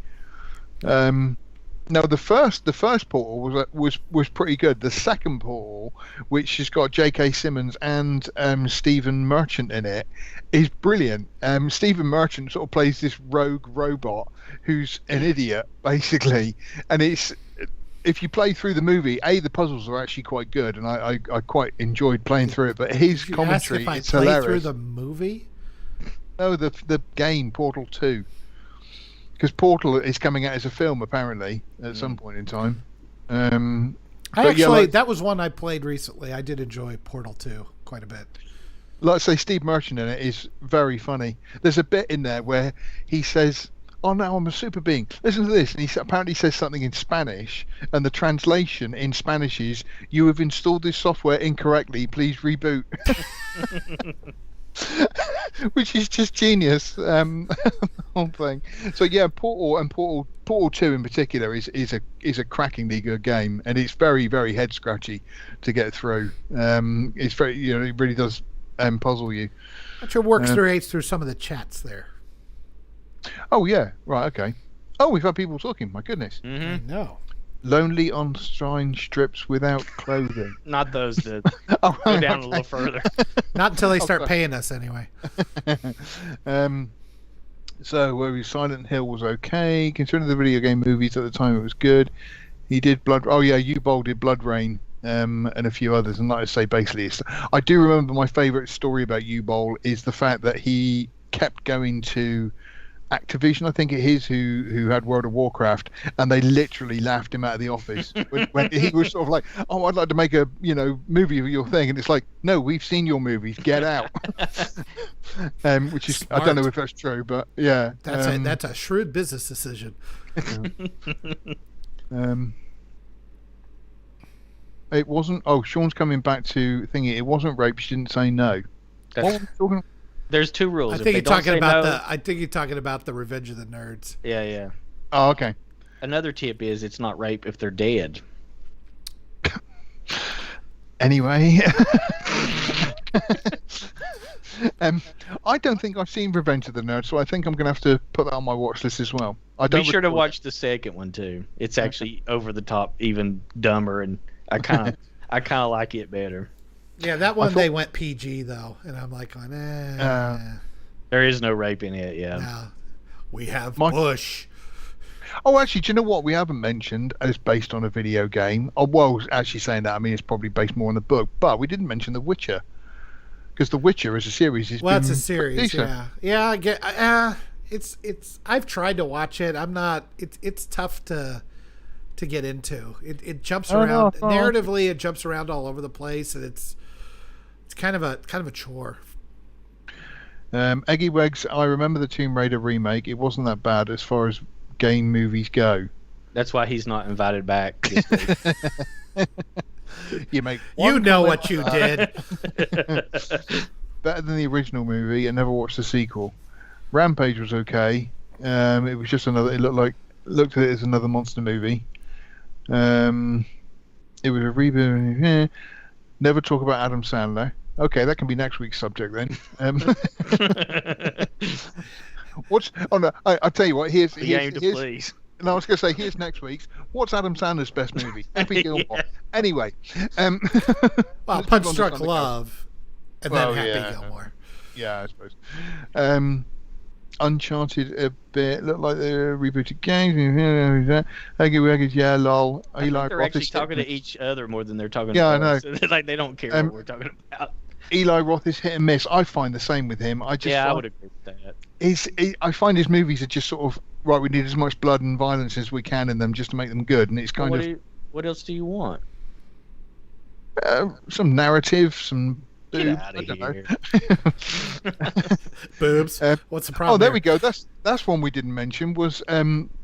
No, the first Portal was pretty good. The second Portal, which has got J.K. Simmons and Stephen Merchant in it, is brilliant. Stephen Merchant sort of plays this rogue robot who's an idiot, basically, and it's. If you play through the movie, the puzzles are actually quite good, and I quite enjoyed playing through it. But his commentary, it's hilarious. Through the movie? No, the game Portal 2, because Portal is coming out as a film apparently at some point in time. That was one I played recently. I did enjoy Portal 2 quite a bit. Like I say, Steve Merchant in it is very funny. There's a bit in there where he says, "Oh no, I'm a super being. Listen to this." And he apparently says something in Spanish, and the translation in Spanish is, "You have installed this software incorrectly. Please reboot." Which is just genius. The whole thing. So yeah, Portal 2 in particular is a crackingly good game, and it's very, very head scratchy to get through. It's very, it really does puzzle you. But your works through some of the chats there. Oh yeah, right, okay. Oh, we've had people talking. My goodness. Mm-hmm. No. Lonely on shrine strips without clothing. Not those that go down a little further. Not until they start paying us anyway. So where Silent Hill was okay. Considering the video game movies at the time, it was good. He did U-Bowl did Blood Rain, and a few others. And like I say, basically, I do remember my favourite story about U-Bowl is the fact that he kept going to Activision, I think it is, who had World of Warcraft, and they literally laughed him out of the office when he was sort of like, "Oh, I'd like to make a movie of your thing," and it's like, "No, we've seen your movies. Get out." Which is smart. I don't know if that's true, but yeah, that's a shrewd business decision. It wasn't. Oh, Sean's coming back to thingy. It wasn't rape. She didn't say no. What were we talking? There's two rules. I think you're talking about the Revenge of the Nerds. Yeah. Oh, okay. Another tip is it's not rape if they're dead. Anyway, I don't think I've seen Revenge of the Nerds, so I think I'm going to have to put that on my watch list as well. Be sure to watch the second one too. It's actually over the top, even dumber, and I kind of like it better. Yeah, that one they went PG though, and I'm like, there is no rape in it. Yeah, no. We have Bush. Oh, actually, do you know what we haven't mentioned as based on a video game? Oh, well, actually saying that, I mean, it's probably based more on the book, but we didn't mention The Witcher, because The Witcher as a series is it's a series. Yeah. I get. It's. I've tried to watch it. I'm not. It's tough to get into. It jumps around narratively. It jumps around all over the place, and it's kind of a chore. Eggy Wegs, I remember the Tomb Raider remake. It wasn't that bad as far as game movies go. That's why he's not invited back this week. You know what you did. Better than the original movie. I never watched the sequel. Rampage was okay. It was just another. It looked at it as another monster movie. It was a reboot. Never talk about Adam Sandler. Okay, that can be next week's subject then. I tell you what. Here's please. No, I was going to say here's next week's. What's Adam Sandler's best movie? Happy Gilmore. Anyway, Punch Drunk Love, and then Happy Gilmore. Yeah, I suppose. Uncharted a bit. Looked like they rebooted games. Yeah, lol. They're actually talking to each other more than they're talking to us. I know. Like they don't care what we're talking about. Eli Roth is hit and miss. I find the same with him. I would agree with that. I find his movies are just sort of right. We need as much blood and violence as we can in them just to make them good, and it's kind of. What else do you want? Some narrative, some. Get out of here. Boobs. What's the problem? Oh, there we go. That's one we didn't mention. Was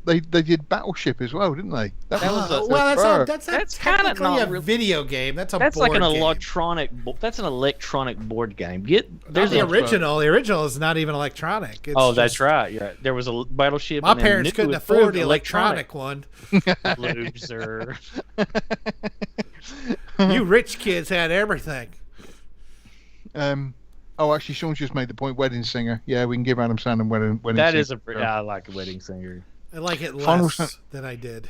they did Battleship as well, didn't they? That's kind of not a video game. That's like an electronic. That's an electronic board game. There's the original. The original is not even electronic. That's right. Yeah, there was a Battleship. My parents couldn't afford the electronic one. Loser. You rich kids had everything. Actually, Sean's just made the point. Wedding Singer. Yeah, we can give Adam Sandler Wedding Singer. That is I like a Wedding Singer. I like it less than I did.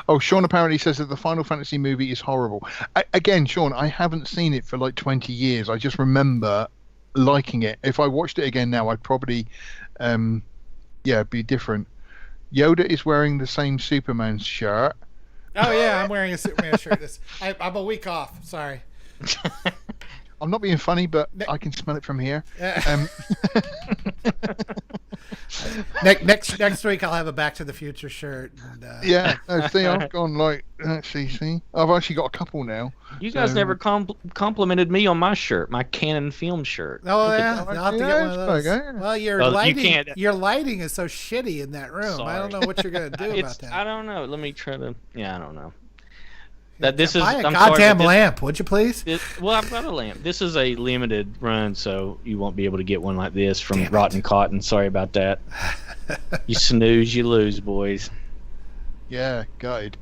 Oh, Sean apparently says that the Final Fantasy movie is horrible. Again, Sean, I haven't seen it for like 20 years. I just remember liking it. If I watched it again now, I'd probably, be different. Yoda is wearing the same Superman shirt. Oh yeah, I'm wearing a Superman shirt. I'm a week off. Sorry. I'm not being funny, but I can smell it from here. Next week I'll have a Back to the Future shirt. And, see, I've gone like see, I've actually got a couple now. You guys never complimented me on my shirt, my Canon film shirt. Oh yeah, I'll have to get one of those. Well, your lighting is so shitty in that room. Sorry. I don't know what you're gonna do about that. I don't know. Let me try to. Yeah, I don't know. Buy a goddamn lamp, would you please? Well, I've got a lamp. This is a limited run, so you won't be able to get one like this from Rotten Cotton. Sorry about that. You snooze, you lose, boys. Yeah, gutted.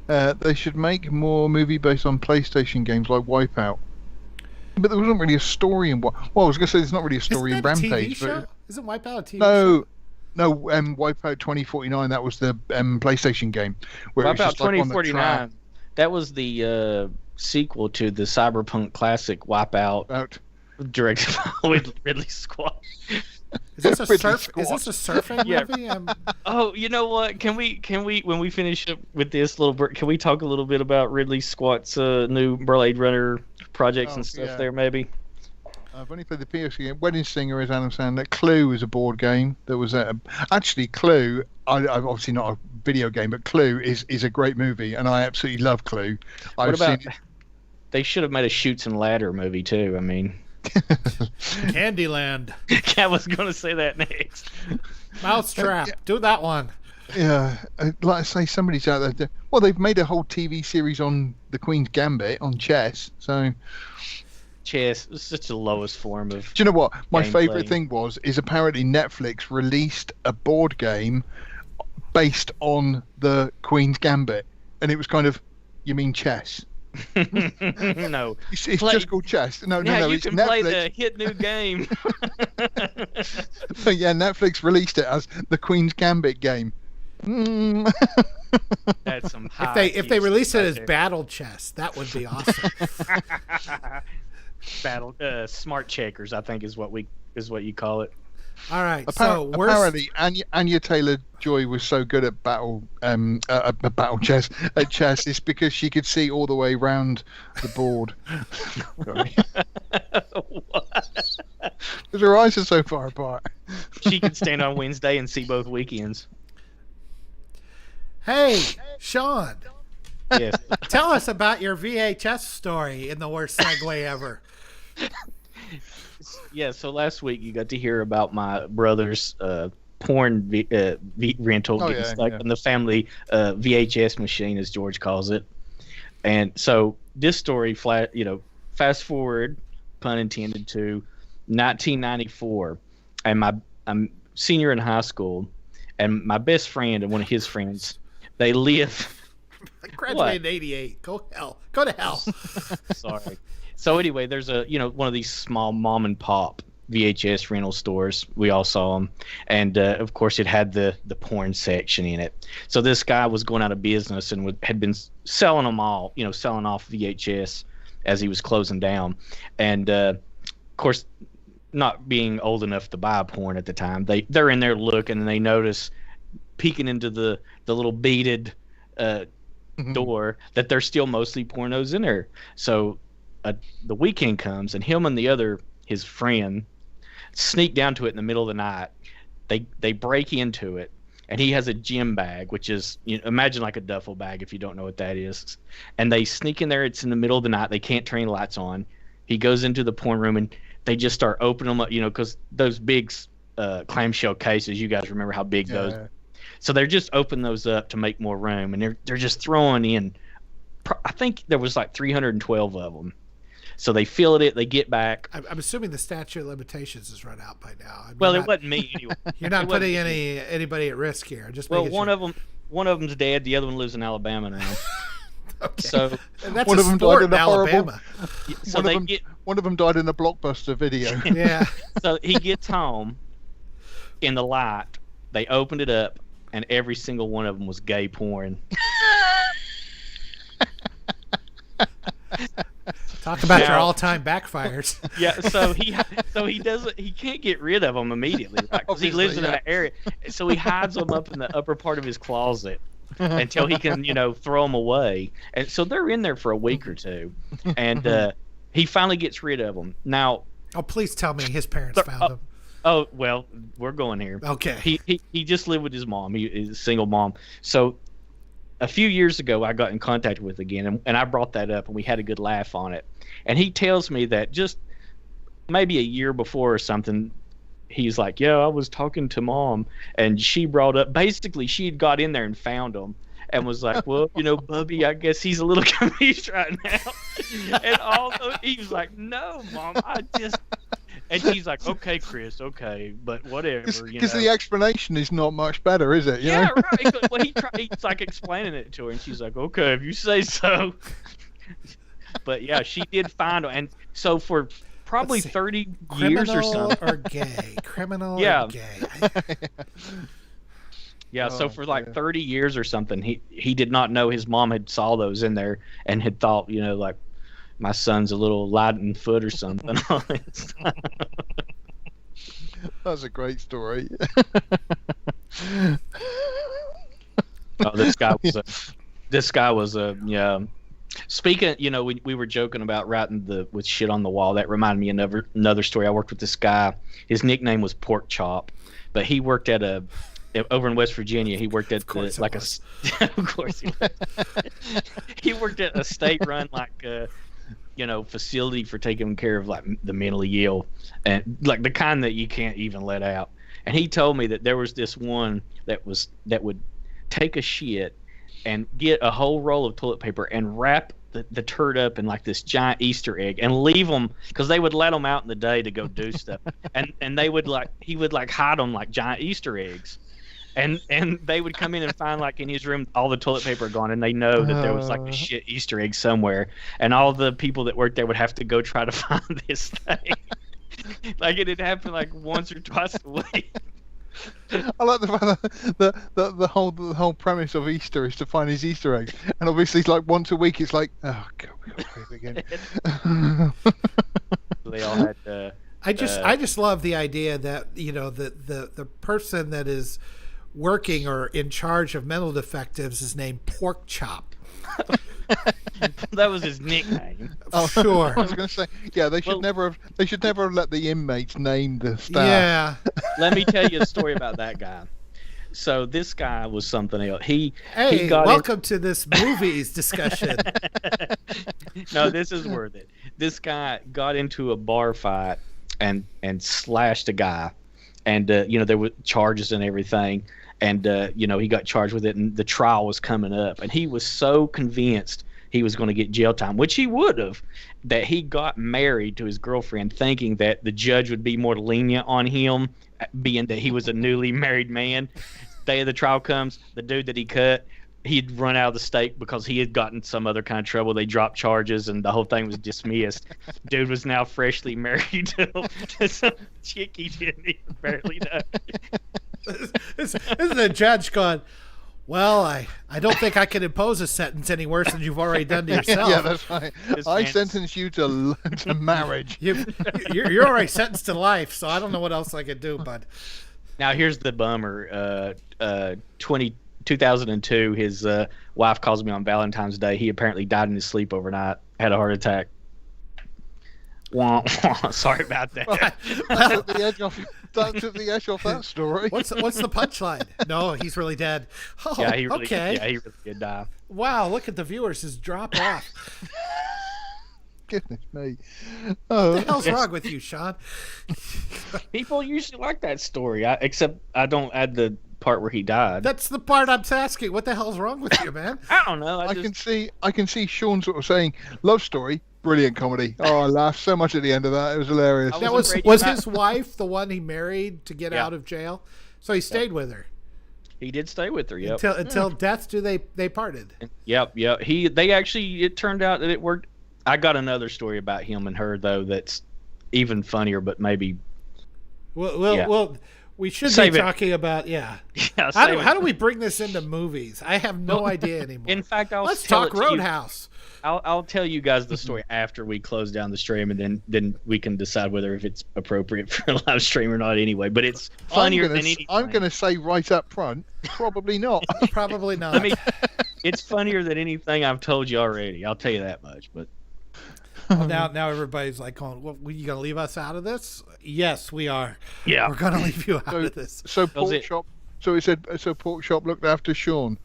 They should make more movie based on PlayStation games like Wipeout. But there wasn't really a story in what. Well, I was going to say there's not really a story in Rampage. But isn't Wipeout a TV show? No, Wipeout 2049. That was the PlayStation game. Where Wipeout 2049. That was the sequel to the Cyberpunk classic Wipeout, directed by Ridley Scott. Is this a surfing movie? Oh, you know what? Can we when we finish up with this little break, can we talk a little bit about Ridley Scott's new Blade Runner projects and stuff there, maybe? I've only played the PS game. Wedding Singer is Adam Sandler. Clue is a board game. There was actually Clue. I'm obviously not a video game, but Clue is a great movie, and I absolutely love Clue. They should have made a Chutes and Ladder movie too. I mean, Candyland. I was going to say that next. Mousetrap. Do that one. Yeah, like I say, somebody's out there. Well, they've made a whole TV series on the Queen's Gambit on chess, so. Chess is such the lowest form of. Do you know what my favourite thing is apparently Netflix released a board game based on the Queen's Gambit, and it was kind of, you mean chess? No, it's just called chess. No, you it's can Netflix. Play the hit new game. But yeah, Netflix released it as the Queen's Gambit game. That's some if they release it as battle chess, that would be awesome. Battle smart checkers, I think is what you call it. All right. Apparently, Anya Taylor-Joy was so good at chess it's because she could see all the way around the board. Because her eyes are so far apart. She could stand on Wednesday and see both weekends. Hey, Sean. Yes. Tell us about your VHS story in the worst segue ever. Yeah, so last week you got to hear about my brother's porn rental getting stuck in the family VHS machine, as George calls it. And so this story, fast forward, pun intended, to 1994, and I'm senior in high school, and my best friend and one of his friends, they live. I graduated in '88. Go to hell. Sorry. So anyway, there's one of these small mom and pop VHS rental stores. We all saw them, and of course it had the porn section in it. So this guy was going out of business and had been selling them all, selling off VHS as he was closing down. And of course, not being old enough to buy porn at the time, they're in there looking, and they notice peeking into the little beaded door that there's still mostly pornos in there. So the weekend comes, and him and his friend sneak down to it in the middle of the night. They break into it, and he has a gym bag, which is, imagine like a duffel bag if you don't know what that is. And they sneak in there. It's in the middle of the night. They can't turn any lights on. He goes into the porn room, and they just start opening them up, because those big clamshell cases, you guys remember how big those are. So they're just opening those up to make more room, and they're just throwing in. I think there was like 312 of them. So they fill it. They get back. I'm assuming the statute of limitations is run out by now. It wasn't me anyway. You're not putting anybody at risk here. One of them's dead. The other one lives in Alabama now. Okay. So that's one of them died in Alabama. One of them died in a Blockbuster video. Yeah. So he gets home in the light. They opened it up. and every single one of them was gay porn. Talk about your all-time backfires. Yeah, so he can't get rid of them immediately, right? Because he lives in an area, so he hides them up in the upper part of his closet until he can, throw them away. And so they're in there for a week or two, and he finally gets rid of them. Now, please tell me his parents found them. Oh well, we're going here. Okay. He just lived with his mom. He's a single mom. So a few years ago, I got in contact with again, and I brought that up, and we had a good laugh on it. And he tells me that just maybe a year before or something, he's like, "Yeah, I was talking to mom, and she brought up basically she had got in there and found him." And was like, "Well, Bubby, I guess he's a little confused right now." And although he was like, "No, Mom, I just," and she's like, "Okay, Chris, okay, but whatever." Because the explanation is not much better, is it? Yeah, right. Well, he's like explaining it to her, and she's like, "Okay, if you say so." But yeah, she did find him, and so for probably 30 years or something. Criminal or gay? Criminal or gay? Yeah, so for like 30 years or something, he did not know his mom had saw those in there and had thought, like my son's a little light in foot or something. That's a great story. Oh, this guy was a yeah. Speaking, we were joking about writing with shit on the wall. That reminded me of another story. I worked with this guy. His nickname was Pork Chop, but he worked over in West Virginia. He worked at of course he was. He worked at a state-run facility for taking care of like the mentally ill and like the kind that you can't even let out. And he told me that there was this one that would take a shit and get a whole roll of toilet paper and wrap the turd up in like this giant Easter egg and leave them because they would let them out in the day to go do stuff and he would hide them like giant Easter eggs. And they would come in and find like in his room all the toilet paper gone, and they know that there was like a shit Easter egg somewhere, and all the people that worked there would have to go try to find this thing. Like it had happened like once or twice a week. I like the fact that the whole premise of Easter is to find his Easter eggs, and obviously it's like once a week. It's like, oh god, we got to play it again. They all had. I just love the idea that the person that is working or in charge of mental defectives is named Pork Chop. That was his nickname. Oh, sure. I was going to say, yeah, they should never have let the inmates name the staff. Yeah. Let me tell you a story about that guy. So this guy was something else. He got welcome to this movies discussion. No, this is worth it. This guy got into a bar fight and slashed a guy, and there were charges and everything, and he got charged with it, and the trial was coming up, and he was so convinced he was going to get jail time, which he would have, that he got married to his girlfriend thinking that the judge would be more lenient on him, being that he was a newly married man. Day of the trial comes, the dude that he cut, he'd run out of the state because he had gotten some other kind of trouble. They dropped charges and the whole thing was dismissed. Dude was now freshly married to some chick he didn't even barely know. This is the judge going, well, I don't think I can impose a sentence any worse than you've already done to yourself. Yeah, that's right. I sentence you to marriage. You're already sentenced to life, so I don't know what else I could do, bud. Now, here's the bummer. 2002, his wife calls me on Valentine's Day. He apparently died in his sleep overnight, had a heart attack. Sorry about that. That took the edge off that story. What's the punchline? No, he's really dead. Oh, yeah, he really, okay. Yeah, he really did die. Wow, look at the viewers just drop off. Goodness me. What the hell's wrong with you, Sean? People usually like that story, except I don't add the part where he died. That's the part I'm asking. What the hell's wrong with you, man? I don't know. I can see Sean sort of saying, love story, brilliant comedy. Oh, I laughed so much at the end of that. It was hilarious. That was his wife the one he married to get out of jail? So he stayed with her. He did stay with her, yep. Until death do they parted. Yep. It turned out that it worked. I got another story about him and her though that's even funnier, but maybe We'll We should Save be it. talking about Yeah, how do we bring this into movies? I have no idea anymore. In fact, Let's talk Roadhouse. I'll tell you guys the story after we close down the stream, and then we can decide whether if it's appropriate for a live stream or not. Anyway, but it's funnier than anything. I'm going to say right up front, probably not. Probably not. It's funnier than anything I've told you already. I'll tell you that much. But well, now everybody's like, going, "Well, you going to leave us out of this?" Yes, we are. Yeah, we're going to leave you out of this. So pork shop. So he said. So pork shop looked after Sean.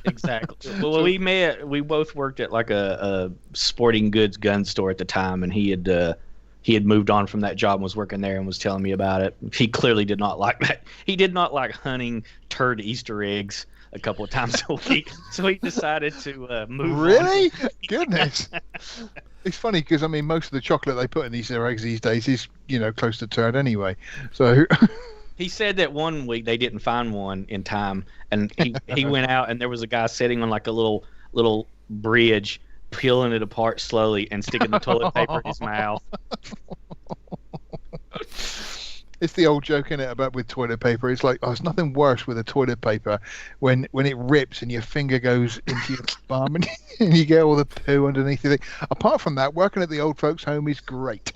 Exactly. Well, we both worked at like a sporting goods gun store at the time, and he had moved on from that job and was working there and was telling me about it. He clearly did not like that. He did not like hunting turd Easter eggs a couple of times a week, so he decided to move. Really? Goodness. It's funny because I mean most of the chocolate they put in Easter eggs these days is close to turd anyway. So. He said that one week they didn't find one in time, and he went out and there was a guy sitting on like a little bridge, peeling it apart slowly and sticking the toilet paper in his mouth. It's the old joke in it about with toilet paper. It's like, there's nothing worse with a toilet paper when it rips and your finger goes into your bum and you get all the poo underneath it. Apart from that, working at the old folks' home is great.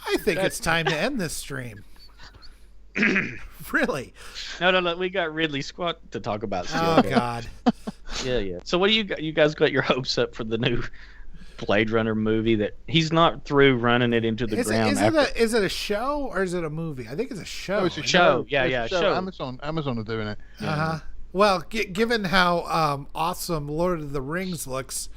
I think it's time to end this stream. Really? No. We got Ridley Scott to talk about. Oh God. Yeah. So what do you got? You guys got your hopes up for the new Blade Runner movie that he's not through running it into the ground? Is it a show or is it a movie? I think it's a show. Oh, it's a show. Yeah, show. Amazon are doing it. Well, given how awesome Lord of the Rings looks,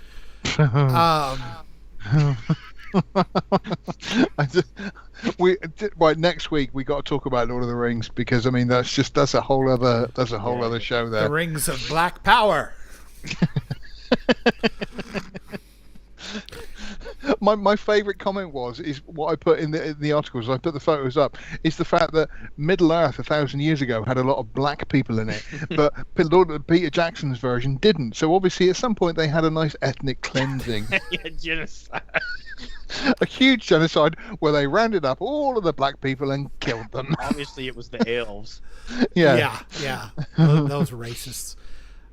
next week we got to talk about Lord of the Rings because I mean that's a whole other show there. The Rings of Black Power. My favorite comment is what I put in the articles. I put the photos up. Is the fact that Middle Earth 1,000 years ago had a lot of black people in it, but Peter Jackson's version didn't. So obviously at some point they had a nice ethnic cleansing. Genocide. A huge genocide where they rounded up all of the black people and killed them. Obviously it was the elves. Yeah. Those racists.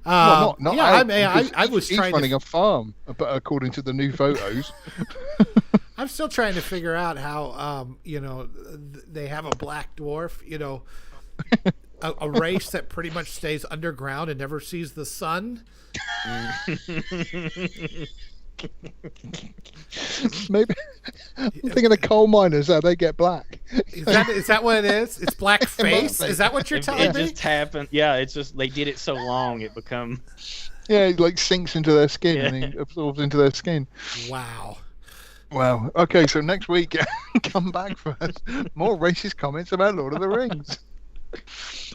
Well, not I was he's trying running a farm, but according to the new photos. I'm still trying to figure out how they have a black dwarf, a race that pretty much stays underground and never sees the sun. Maybe I'm thinking of coal miners, how they get black. Is that what it is? It's blackface? Is that what you're telling me? It just happened. Yeah, it's just they did it so long it become. Yeah, it like sinks into their skin and it absorbs into their skin. Wow. Okay, so next week come back for more racist comments about Lord of the Rings.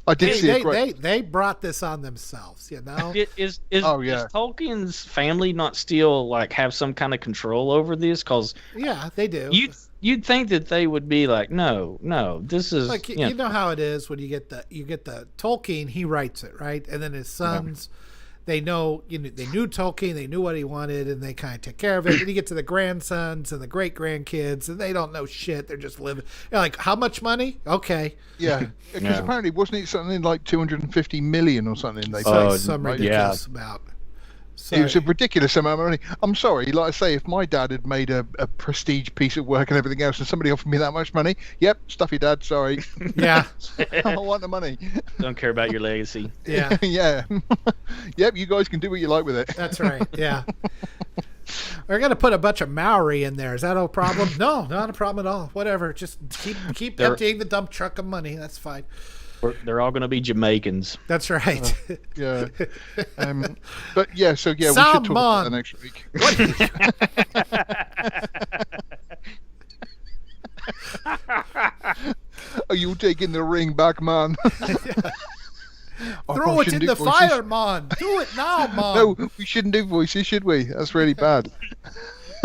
I did see it. They brought this on themselves, Is Tolkien's family not still like have some kind of control over this? Because they do. You'd think that they would be like, no, this is like you know how it is when you get the Tolkien, he writes it, right, and then his sons. They know, they knew Tolkien, they knew what he wanted, and they kind of took care of it. And you get to the grandsons and the great grandkids, and they don't know shit. They're just living. You're like, how much money? Okay. Yeah, because apparently wasn't it something like 250 million or something? They some ridiculous amount. So, it was a ridiculous amount of money. I'm sorry, like I say, if my dad had made a prestige piece of work and everything else, and somebody offered me that much money, yep, stuff your dad. Sorry. Yeah. I want the money. Don't care about your legacy. Yeah. Yeah. Yep, you guys can do what you like with it. That's right. Yeah. We're gonna put a bunch of Maori in there. Is that a problem? No, not a problem at all. Whatever. Just keep emptying the dump truck of money. That's fine. They're all going to be Jamaicans. That's right. Yeah. But yeah, so yeah, we should talk about that next week. Are you taking the ring back, man? Throw it in the fire, man. Do it now, man. No, we shouldn't do voices, should we? That's really bad.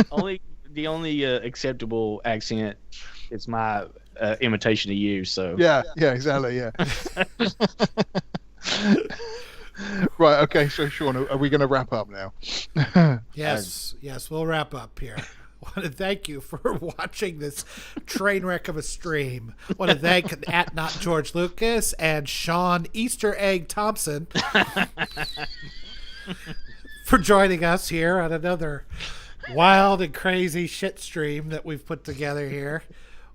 The only acceptable accent is my imitation of you. So yeah, exactly. Yeah. Right. Okay. So Sean, are we going to wrap up now? Yes. We'll wrap up here. want to thank you for watching this train wreck of a stream. I want to thank at Not George Lucas and Sean Easter Egg Thompson for joining us here on another wild and crazy shit stream that we've put together here.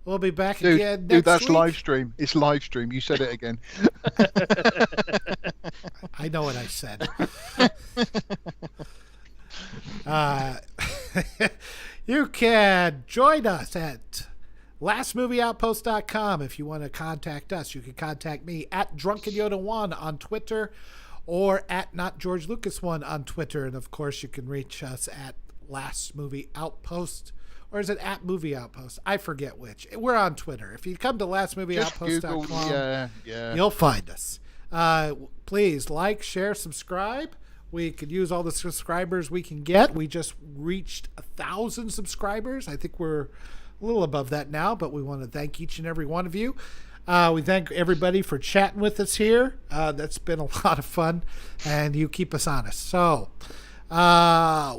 We'll be back again next week. That's week. live stream. It's live stream. You said it again. I know what I said. You can join us at lastmovieoutpost.com if you want to contact us. You can contact me at DrunkenYoda1 on Twitter or at NotGeorgeLucas1 on Twitter. And, of course, you can reach us at Last Movie Outpost. Or is it at Movie Outpost? I forget which. We're on Twitter. If you come to lastmovieoutpost.com, you'll find us. Please like, share, subscribe. We could use all the subscribers we can get. We just reached 1,000 subscribers. I think we're a little above that now, but we want to thank each and every one of you. We thank everybody for chatting with us here. That's been a lot of fun, and you keep us honest. So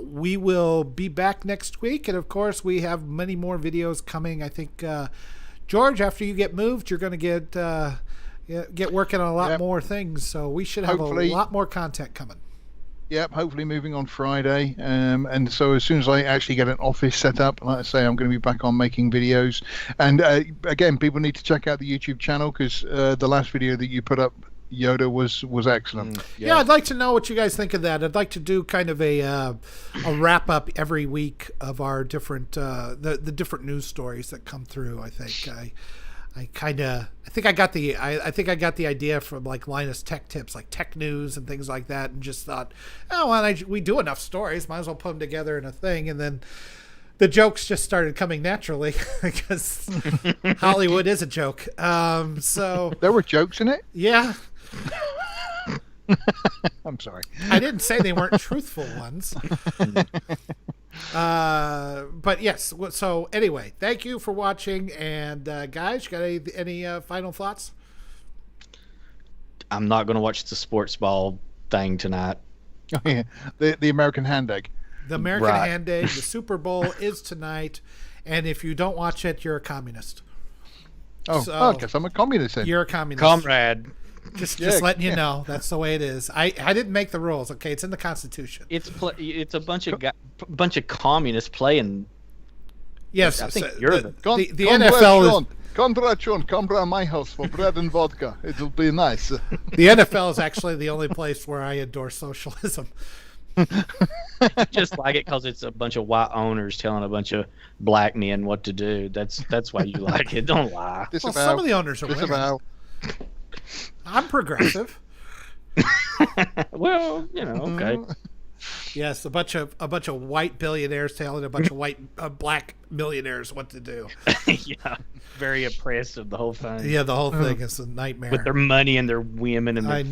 we will be back next week, and of course we have many more videos coming. I think George, after you get moved, you're going to get working on a lot more things, so we should have a lot more content coming. Yep, hopefully moving on Friday, and so as soon as I actually get an office set up, like I say, I'm going to be back on making videos. And again, people need to check out the YouTube channel, because the last video that you put up, Yoda, was excellent. Yeah, I'd like to know what you guys think of that. I'd like to do kind of a wrap up every week of our different the different news stories that come through. I think I think I got the idea from like Linus Tech Tips, like tech news and things like that, and just thought, oh, well, we do enough stories, might as well put them together in a thing. And then the jokes just started coming naturally because Hollywood is a joke. So there were jokes in it. Yeah. I'm sorry. I didn't say they weren't truthful ones. But yes. So anyway, thank you for watching. And guys, you got any final thoughts? I'm not going to watch the sports ball thing tonight. Oh, yeah. The American Hand Egg. The American Hand Egg. The Super Bowl is tonight. And if you don't watch it, you're a communist. Oh, so, I guess I'm a communist then. You're a communist. Comrade. Just letting you know, that's the way it is. I didn't make the rules. Okay, it's in the Constitution. It's a bunch of communists playing. Yes, I think you're the NFL is. Come to my house for bread and vodka. It'll be nice. The NFL is actually the only place where I endorse socialism. Just like it because it's a bunch of white owners telling a bunch of black men what to do. That's why you like it. Don't lie. Well, some of the owners are women. I'm progressive. Well, okay. Yes, a bunch of white billionaires telling a bunch of white black millionaires what to do. Yeah, very oppressive, the whole thing. Yeah, the whole thing is a nightmare. With their money and their women and their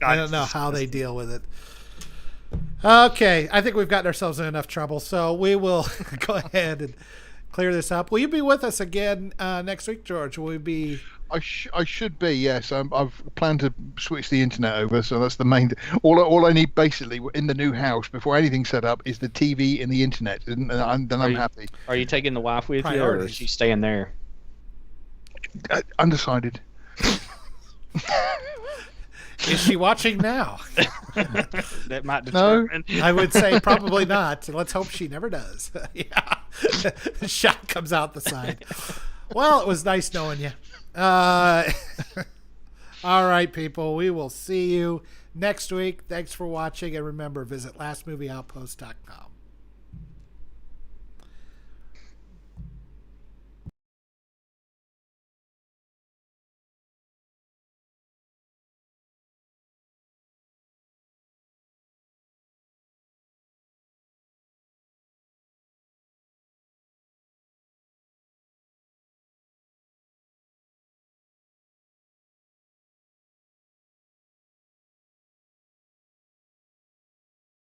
I don't know how they deal with it. Okay, I think we've gotten ourselves in enough trouble, so we will go ahead and clear this up. Will you be with us again next week, George? Will we be... I should be, yes. I've planned to switch the internet over, so that's the main. All I need basically in the new house before anything's set up is the TV and the internet, and then I'm happy. Are you taking the wife with you, or is she staying there? Undecided. Is she watching now? That might determine. No, I would say probably not. Let's hope she never does. Yeah, the shot comes out the side. Well, it was nice knowing you. All right, people. We will see you next week. Thanks for watching, and remember, visit lastmovieoutpost.com.